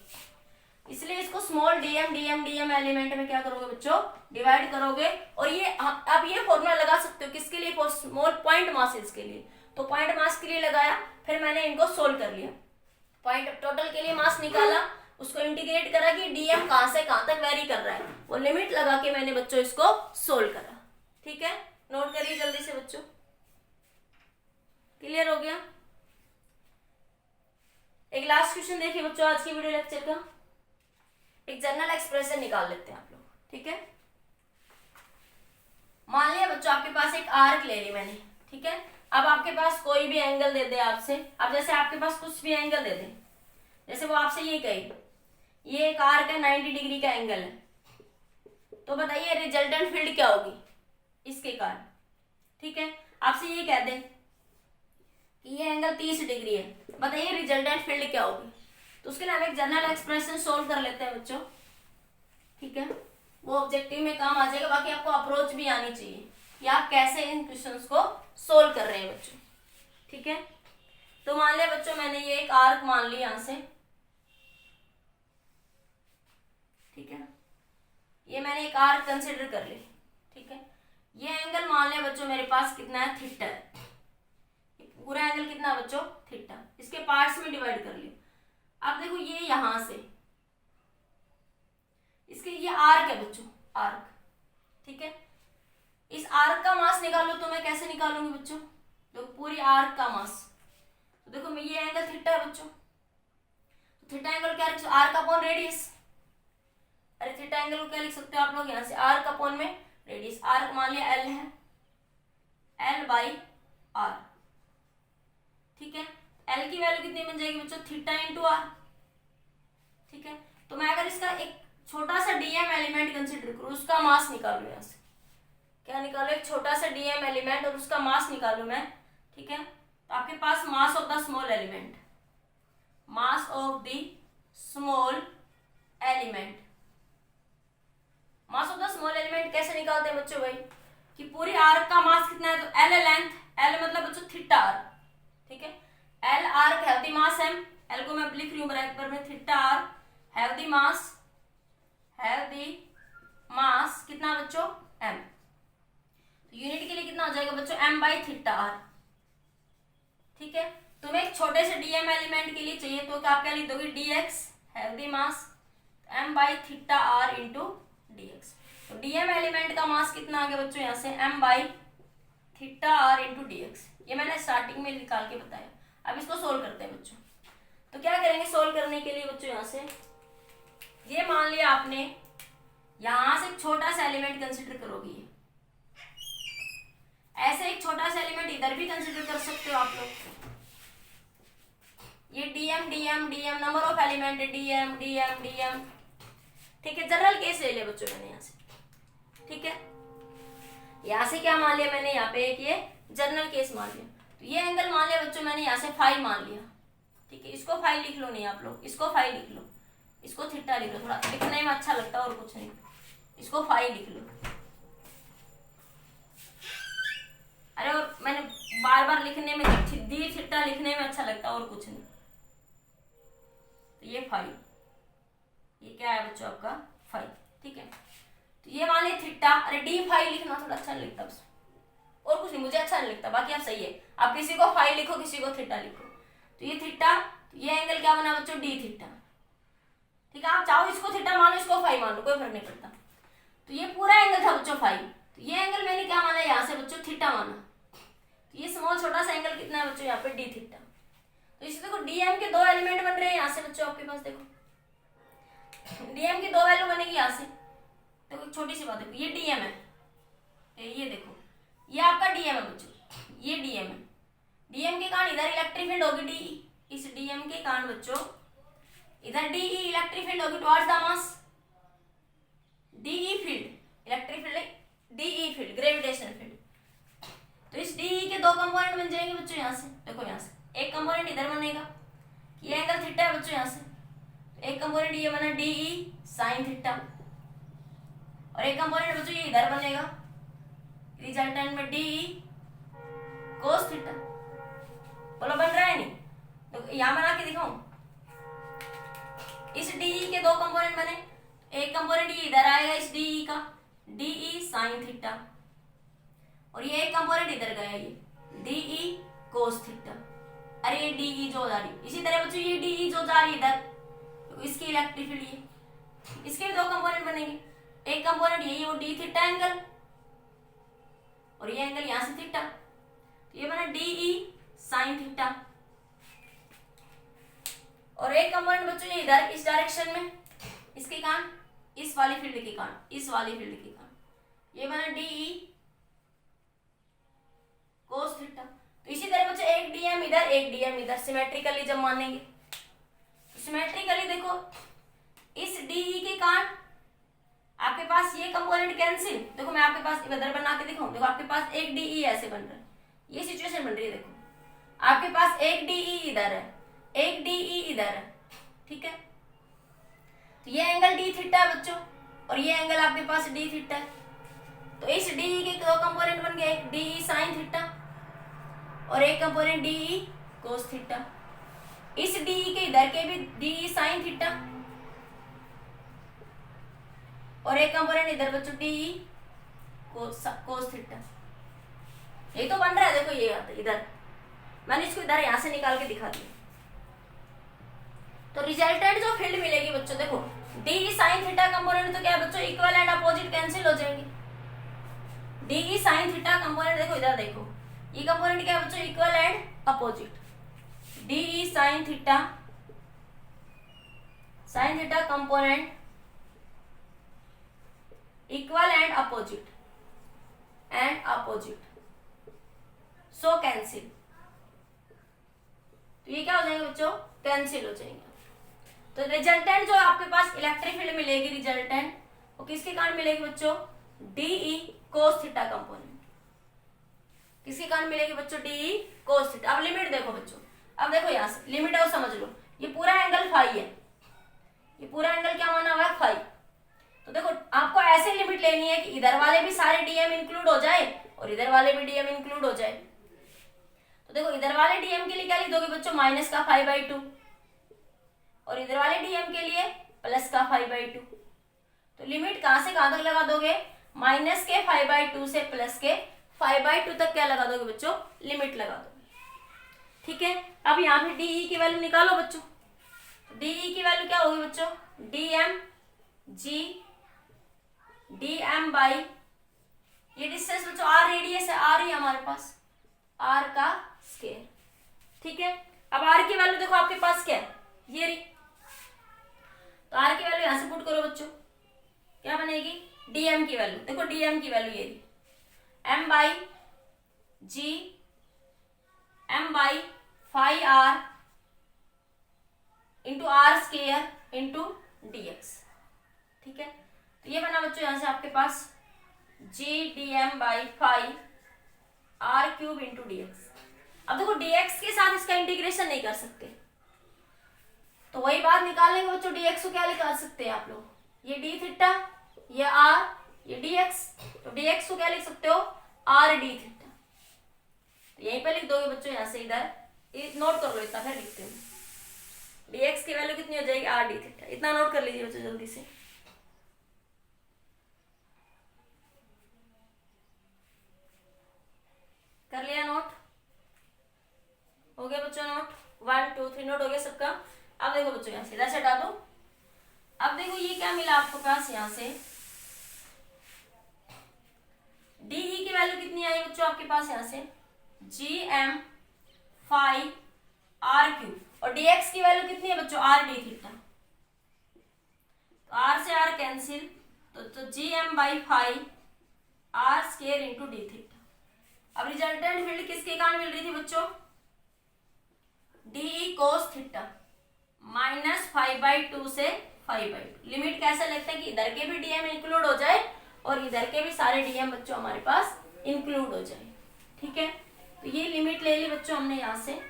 इसलिए इसको small DM DM DM element में क्या करोगे बच्चों, डिवाइड करोगे। और ये आप ये फॉर्मूला लगा सकते हो किसके लिए, फॉर स्मॉल पॉइंट मासेस के लिए। तो पॉइंट मास के लिए लगाया, फिर मैंने इनको सोल्व कर लिया, पॉइंट टोटल के लिए मास निकाला, उसको इंटीग्रेट करा कि डीएम कहां से कहां तक वेरी कर रहा है, वो लिमिट लगा के मैंने बच्चों इसको सोल्व करा। ठीक है, नोट करिए जल्दी से बच्चों, क्लियर हो गया। एक लास्ट क्वेश्चन देखिए बच्चों आज की वीडियो लेक्चर का, एक जनरल एक्सप्रेशन निकाल लेते हैं आप लोग। ठीक है, मान लिया बच्चों आपके पास एक आर्क ले ली मैंने। ठीक है, अब आपके पास कोई भी एंगल दे दे आपसे, अब जैसे आपके पास कुछ भी एंगल दे दे, जैसे वो आपसे ये कही ये एक आर्क है 90 डिग्री का एंगल है, तो बताइए रिजल्टेंट फील्ड क्या होगी इसके कारण। ठीक है, आपसे ये कह दे कि ये एंगल 30 डिग्री है, बताइए रिजल्टेंट फील्ड क्या होगी। तो उसके लिए हम एक जनरल एक्सप्रेशन सोल्व कर लेते हैं बच्चों। ठीक है, वो ऑब्जेक्टिव में काम आ जाएगा, बाकी आपको अप्रोच भी आनी चाहिए कि आप कैसे इन क्वेश्चंस को सोल्व कर रहे हैं बच्चों। ठीक है, तो मान लिया बच्चों मैंने ये एक आर्क मान ली यहां से। ठीक है, ये मैंने एक आर्क कंसिडर कर ली। ठीक है, ये एंगल मान लिया बच्चों मेरे पास कितना है, थीटा है। पूरा एंगल कितना बच्चों, थीटा। इसके पार्ट्स में डिवाइड कर लिया। अब देखो ये यहां से इसके ये आर्क है बच्चों, आर्क। ठीक है, इस आर्क का मास निकालो तो मैं कैसे निकालूंगी बच्चों, देखो पूरी आर्क का मास, तो देखो मैं ये एंगल थीटा है बच्चों, तो थीटा एंगल क्या लिख सकते, आर्क अपॉन रेडियस। अरे थीटा एंगल को क्या लिख सकते हो आप लोग, यहाँ से आर्क अपॉन में रेडियस। आर्क मान लिया एल है, एल बाई आर। ठीक है, एल की वैल्यू कितनी बन जाएगी बच्चों, थीटा इंटू आर। ठीक है, तो मैं अगर इसका एक छोटा सा डीएम एलिमेंट कंसिडर करूँ, उसका मास निकालू यहाँ से, क्या निकालो, एक छोटा सा डीएम एलिमेंट और उसका मास निकालू मैं, ठीक है। तो आपके पास mass of the small element, mass of the small element, mass of the small element कैसे निकालते हैं बच्चों भाई, कि पूरी आर्क का मास कितना है, तो एल लेंथ, एल मतलब बच्चों थीटा आर, ठीक है। L arc have the mass m, l को मैं लिख रही हूं ब्रैकेट में, theta r have the mass, have the mass कितना बच्चों, एम। तो यूनिट के लिए कितना हो जाएगा बच्चों, एम बाई थीटा आर, ठीक है। तुम्हें एक छोटे से डीएम एलिमेंट के लिए चाहिए तो आप क्या लिख दोगे, dx have the mass m by theta r into dx. तो डीएम एलिमेंट का मास कितना आ गया बच्चों यहाँ से, m by theta r into dx. ये मैंने स्टार्टिंग में निकाल के बताया। अब इसको सोल्व करते हैं बच्चों। तो क्या करेंगे सोल्व करने के लिए बच्चों, यहाँ से ये मान लिया आपने, यहां से एक छोटा सा एलिमेंट कंसिडर करोगे, ऐसे एक छोटा सा एलिमेंट इधर भी कंसिडर कर सकते हो आप लोग। ये DM DM DM number of element है, डीएम डीएम डीएम, ठीक है। जनरल केस ले लिया बच्चों मैंने यहाँ से, ठीक है। यहाँ से क्या मान लिया मैंने, यहाँ पे एक ये जनरल केस मान लिया। तो ये एंगल मान लिया बच्चों मैंने यहाँ से फाई मान लिया, ठीक है। इसको फाई लिख लो, नहीं आप लोग इसको फाई लिख लो, इसको थीटा लिख लो, थोड़ा दिखने में अच्छा लगता है और कुछ नहीं, इसको फाई लिख लो। अरे और मैंने बार बार लिखने में दी थीटा लिखने में अच्छा लगता है और कुछ नहीं। तो ये फाई, ये क्या है बच्चों आपका फाई, ठीक है। तो ये मान लिया थीटा, अरे डी फाई लिखना थोड़ा अच्छा नहीं लगता बस, और कुछ नहीं, मुझे अच्छा नहीं लगता, बाकी आप सही है। आप किसी को फाई लिखो, किसी को थीटा लिखो। तो ये थीटा, तो ये एंगल क्या बना बच्चों, डी थीटा, ठीक है। आप चाहो इसको थीटा मानो, इसको फाई मानो, कोई फर्क नहीं पड़ता। तो ये पूरा एंगल था बच्चों फाई, तो ये एंगल मैंने क्या माना यहाँ से बच्चों, थीटा माना। तो ये स्मॉल छोटा सा एंगल कितना है बच्चों, यहाँ पे डी थीटा। तो इसे देखो डीएम के दो एलिमेंट बन रहे हैं यहाँ से बच्चों, आपके पास देखो डीएम की दो वैल्यू बनेगी यहाँ से। देखो छोटी सी बात, देखो ये डीएम है, ये देखो ये आपका डीएम है बच्चों, ये डीएम है। डीएम के कारण इधर इलेक्ट्रिक फील्ड होगी डी, इस डीएम के कारण बच्चों इधर डी इलेक्ट्रिक फील्ड होगी towards the mass, de field electric field, de field gravitational field. तो इस डीई के दो कंपोनेंट बन जाएंगे बच्चों यहाँ से, देखो यहाँ से एक कंपोनेंट इधर बनेगा, ये एंगल थीटा है बच्चों यहाँ से, एक कंपोनेंट ये बना डीई साइन थीटा, और एक कंपोनेंट बच्चों ये इधर बनेगा रिजल्टेंट में डीई कोस थीटा। बोलो बन रहा है नहीं? तो यहां बना के दिखाऊं, इस डीई के दो कंपोनेंट बने, एक कंपोनेंट ये इधर आएगा इस डीई का, डीई साइन थीटा, और ये एक कंपोनेंट इधर गया ये डीई कोस थीटा। अरे ये डीई जो जा रही, इसी तरह बच्चों ये डीई जो जा रही इधर, तो इसकी इलेक्ट्रिक फील्ड ये, इसके भी दो कंपोनेंट बनेंगे, एक कंपोनेंट यही वो डी थीटा एंगल, और ये एंगल यहां से थीटा, तो ये बना डीई साइन थीटा, और एक कंपोनेंट बच्चों ये इधर इस डायरेक्शन में, इसके कारण इस वाली फील्ड के कारण, इस वाली फील्ड के कारण ये बना डीई कोस थीटा। तो इसी तरह बच्चों एक डीएम इधर एक डीएम इधर, सिमेट्रिकली जब मानेंगे, सिमेट्रिकली देखो इस डीई के कारण आपके पास ये कंपोनेंट कैंसिल, देखो मैं आपके पास इधर बना के दिखाऊं, देखो आपके पास एक डीई ऐसे बन रहा है, ये सिचुएशन बन रही है, देखो आपके पास एक डीई इधर है, एक डीई इधर है, ठीक है। तो ये एंगल डी थीटा है बच्चों, और ये एंगल आपके पास डी थीटा है। तो इस डीई के दो कंपोनेंट बन गए, एक डीई साइन थीटा और एक कंपोनेंट डीई कोस थीटा। इस डीई के इधर के भी डीई साइन थीटा और एक कंपोनेंट इधर बच्चों डीई कोस थीटा। ये तो बन रहा है, देखो ये इधर मैंने इसको इधर यहां से निकाल के दिखा दिया। तो रिजल्टेंट जो फील्ड मिलेगी बच्चों, देखो डी साइन थीटा कंपोनेंट तो क्या है बच्चों, इक्वल एंड अपोजिट कैंसिल हो जाएंगे। डी साइन थीटा कंपोनेंट देखो इधर, देखो ये कंपोनेंट क्या है बच्चों, equal and opposite. D sign theta component equal and opposite so cancel. तो ये क्या हो जाएंगे बच्चों, कैंसिल हो जाएंगे। तो रिजल्टेंट जो आपके पास इलेक्ट्रिक फील्ड मिलेगी रिजल्टेंट, वो किसके कारण मिलेगी बच्चों? De cos theta component. किसके कारण मिलेगी बच्चों? De cos theta. अब लिमिट देखो बच्चों, अब देखो यहां से लिमिट है वो समझ लो। ये पूरा एंगल फाई है, ये पूरा एंगल क्या माना हुआ है? फाई। तो देखो आपको ऐसे लिमिट लेनी है कि इधर वाले भी सारे डीएम इंक्लूड हो जाए और इधर वाले भी डीएम इंक्लूड हो जाए। तो देखो इधर वाले डीएम के लिए क्या लिख दोगे बच्चों? माइनस का 5/2, और इधर वाले डीएम के लिए प्लस का 5/2। तो लिमिट कहां से कहां तक लगा दोगे? माइनस के 5/2 से प्लस के 5/2 तक क्या लगा दोगे बच्चों? लिमिट लगा दोगे। ठीक है, अब यहाँ पे डीई की वैल्यू निकालो बच्चों। डीई की वैल्यू क्या होगी बच्चों? डीएम जी डीएम बाई, ये डिस्टेंस बच्चों आर रेडियस है, आर ही हमारे पास, आर का स्क्वायर। ठीक है, अब आर की वैल्यू देखो आपके पास क्या है? ये रही। तो आर की वैल्यू यहां से पुट करो बच्चों, क्या बनेगी? डीएम की वैल्यू देखो, डीएम की वैल्यू ये रही, M by G M by 5r into R square into dx. ठीक है, तो ये बना बच्चों यहां से आपके पास G d M by 5r³ into dx. अब देखो dx के साथ इसका इंटीग्रेशन नहीं कर सकते, तो वही बात निकालेंगे बच्चों। dx को क्या निकाल सकते हैं आप लोग? ये d थीटा, ये r, ये dx। तो dx को क्या लिख सकते हो? r d theta. तो यहीं पे लिख दोगे बच्चों, यहां से इधर नोट कर लो, इतना फिर लिखते हैं। dx की वैल्यू कितनी हो जाएगी? r d theta. इतना नोट कर लीजिए बच्चों जल्दी से। कर लिया नोट? हो गया बच्चों नोट? 1 2 3 नोट हो गया सबका। अब देखो बच्चों यहां से इधर से हटा दो। अब देखो ये क्या मिला आपको पास यहां से? डीई की वैल्यू कितनी आई बच्चों आपके पास यहां से? gm 5r³, और dx की वैल्यू कितनी है बच्चों? r d theta. तो r से r कैंसिल, तो gm by 5r² into d theta. अब रिजल्टेंट फील्ड किसके कारण मिल रही थी बच्चों? डी कोस थीटा, माइनस 5/2 से 5/2। लिमिट कैसे लगता है कि इधर के भी डीएम इंक्लूड हो जाए और इधर के भी सारे डीएम बच्चों हमारे पास इंक्लूड हो जाए। ठीक है, तो ये लिमिट ले ली बच्चों हमने यहां से।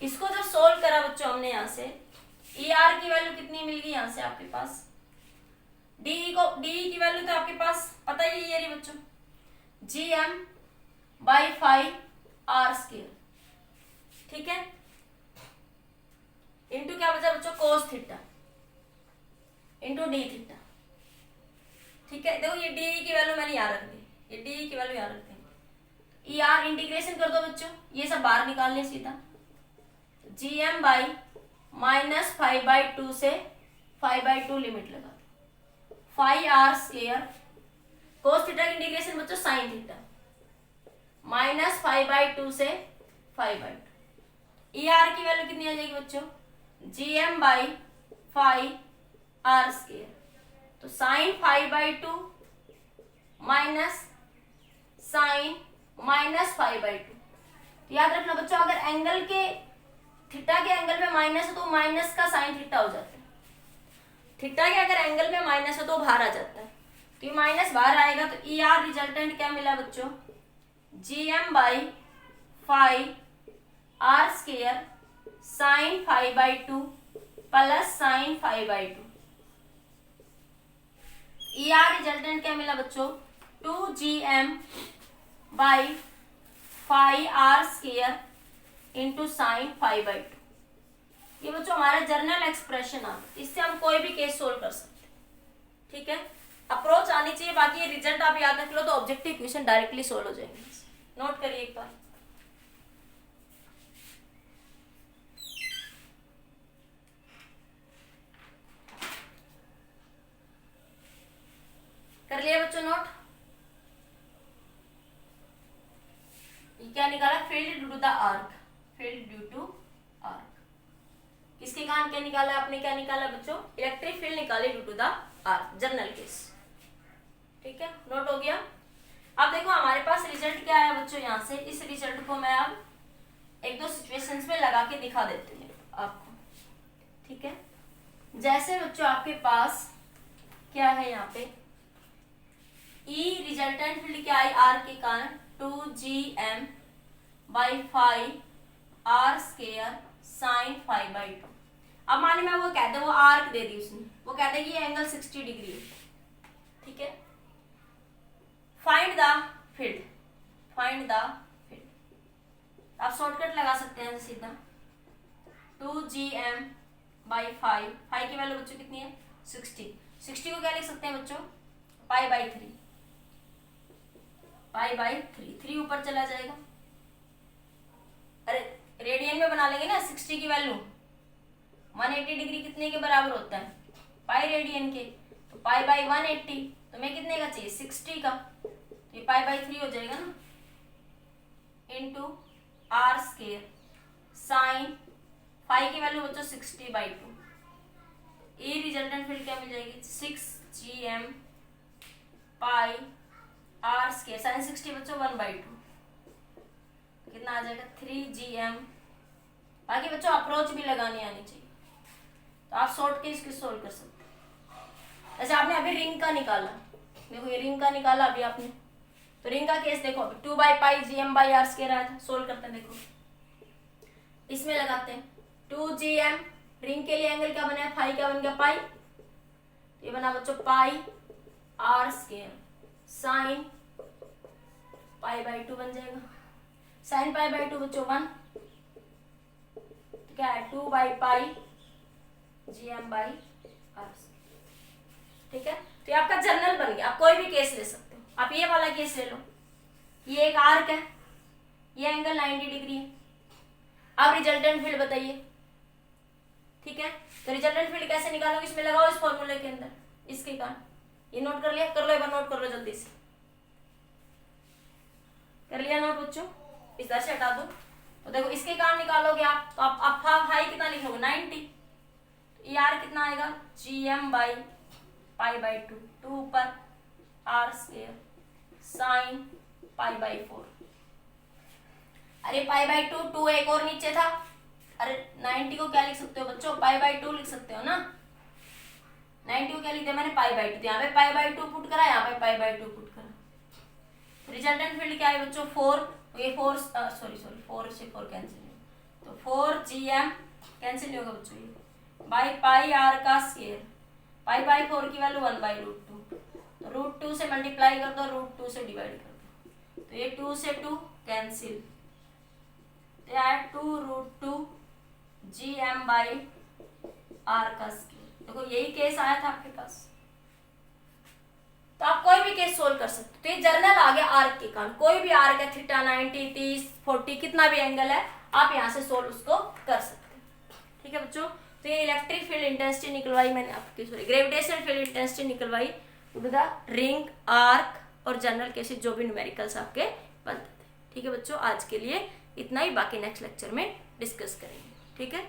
इसको जब सोल्व करा बच्चों हमने यहां से, ई आर की वैल्यू कितनी मिल गई यहां से आपके पास? डीई की वैल्यू तो आपके पास पता ही है ये बच्चों, gm बाई 5r²। ठीक है, इंटू क्या बचा बच्चों? Cos theta into d theta. ठीक है, देखो ये डीई की वैल्यू मैंने यहाँ रख दी, ये डीई की वैल्यू यहाँ रख दी। ई आर इंटीग्रेशन कर दो बच्चों, ये सब बाहर निकाल लें सीधा। gm बाई माइनस 5/2 से 5/2 लिमिट लगा दो, 5r²। कोस थीटा की इंटीग्रेशन बच्चों साइन थीटा, माइनस 5/2 से 5/2। ई आर की वैल्यू कितनी आ जाएगी बच्चों? gm by 5r²। तो साइन 5/2 माइनस साइन माइनस 5/2। याद रखना बच्चों, अगर एंगल के थीटा के एंगल में माइनस है तो माइनस का साइन थीटा हो जाता है। थीटा के अगर एंगल में माइनस है तो बाहर आ जाता है, तो ये माइनस बाहर आएगा। तो ई आर रिजल्टेंट क्या मिला बच्चों? gm by 5r² sine 5/2 plus sine 5/2। E r resultant क्या मिला बच्चों? 2gm by 5r² into sine 5/2। ये बच्चों हमारा जर्नल एक्सप्रेशन आ, इससे हम कोई भी केस सोल्व कर सकते। ठीक है, अप्रोच आनी चाहिए, बाकी ये रिजल्ट आप याद रख लो तो ऑब्जेक्टिव क्वेश्चन डायरेक्टली सोल्व हो जाएंगे। नोट करिए एक बार। कर लिया बच्चों नोट? ये क्या निकाला? Field due to the arc, field due to arc. किसके कारण क्या निकाला आपने? क्या निकाला बच्चों? इलेक्ट्रिक फील्ड निकाले due to the arc, general case. ठीक है, नोट हो गया। अब देखो हमारे पास रिजल्ट क्या आया बच्चों यहां से। इस रिजल्ट को मैं अब एक दो सिचुएशंस में लगा के दिखा देती हूँ आपको। ठीक है, जैसे बच्चों आपके पास क्या है यहाँ पे, ई रिजल्टेंट फील्ड क्या है आर्क के कारण 2gm बाई 5r² साइन 5/2। अब मान ली मैं वो कहते हैं, वो आर्क दे दी उसने, वो कहते हैं कि ये एंगल 60 डिग्री है, ठीक है। Find the field, find the field. आप शॉर्टकट लगा सकते हैं सीधा, 2gm बाई 5 की वैल्यू बच्चों कितनी है 60। 60 को क्या लिख सकते हैं बच्चों, π/3, π/3, 3 ऊपर चला जाएगा। अरे रेडियन में बना लेंगे ना, 60 की वैल्यू 180 डिग्री कितने के बराबर होता है, पाई रेडियन के, तो π/180, तो मैं कितने का चाहिए 60 का, तो ये π/3 हो जाएगा ना, इंटू r² साइन 5 की वैल्यू बच्चों 60/2। ई रिजल्टेंट फील्ड क्या मिल जाएगी 6gm पाई r² साइन 60 बच्चों 1/2, कितना आ जाएगा 3gm। बाकी बच्चों अप्रोच भी लगानी आनी चाहिए, तो आप शॉर्ट के इसको सोल्व कर सकते हैं। जैसे आपने अभी रिंग का निकाला, देखो ये रिंग का निकाला अभी आपने, तो रिंग का केस देखो अभी 2/πgm/r² आया था, सोल्व करते हैं। देखो इसमें लगाते हैं 2gm, रिंग के लिए एंगल क्या बना है, फाई क्या बन गया पाई, ये बना बच्चों πr² साइन π/2 बन जाएगा, साइन π/2 बच्चों 1, तो क्या है 2/πgm/r, ठीक है। तो ये आपका जर्नल बन गया, आप कोई भी केस ले सकते हो। आप ये वाला केस ले लो, ये एक आर्क है, ये एंगल 90 डिग्री है। अब रिजल्टेंट फील्ड बताइए, ठीक है। तो रिजल्टेंट फील्ड कैसे निकालोगे, इसमें लगाओ इस फॉर्मूले के अंदर, इसके कारण ये नोट कर लिया, कर लो एक बार नोट कर लो जल्दी से, कर लिया नोट बच्चों, इस तरह से हटा दो। तो देखो इसके कारण निकालोगे आप, तो आप हाई कितना लिखोगे 90, तो ये आर कितना आएगा gm/π/2, 2 ऊपर r² साइन π/4। अरे π/2, 2 एक और नीचे था, अरे 90 को क्या लिख सकते हो बच्चों π/2 लिख सकते हो ना, 90 को क्या लिख दिया मैंने π/2, यहाँ पे π/2 पुट करा, यहाँ पे π/2 पुट करा। रिजल्टेंट फील्ड क्या है बच्चों 4, तो ये 4 सॉरी 4 से 4 कैंसिल, तो 4gm कैंसिल नहीं होगा बच्चों, ये बाई πr², π/4 की वैल्यू 1/√2, तो √2 से मल्टीप्लाई कर दो, √2 से डिवाइड कर दो, तो ये 2 से 2 कैंसिल, तो यार 2√2 gm/r²। देखो यही केस आया था आपके पास, तो आप कोई भी केस सोल्व कर सकते हो। तो ये जर्नल आ गया आर्क के कारण, कोई भी आर्क है, थीटा 90 30 40 कितना भी एंगल है, आप यहाँ से सोल्व उसको कर सकते हैं, ठीक है बच्चों। तो ये इलेक्ट्रिक फील्ड इंटेंसिटी निकलवाई मैंने आपकी, सॉरी ग्रेविटेशनल फील्ड इंटेंसिटी निकलवाई विद द रिंग, आर्क और जनरल केसेस जो भी न्यूमेरिकल्स आपके बनते थे, ठीक है बच्चों। आज के लिए इतना ही, बाकी नेक्स्ट लेक्चर में डिस्कस करेंगे, ठीक है।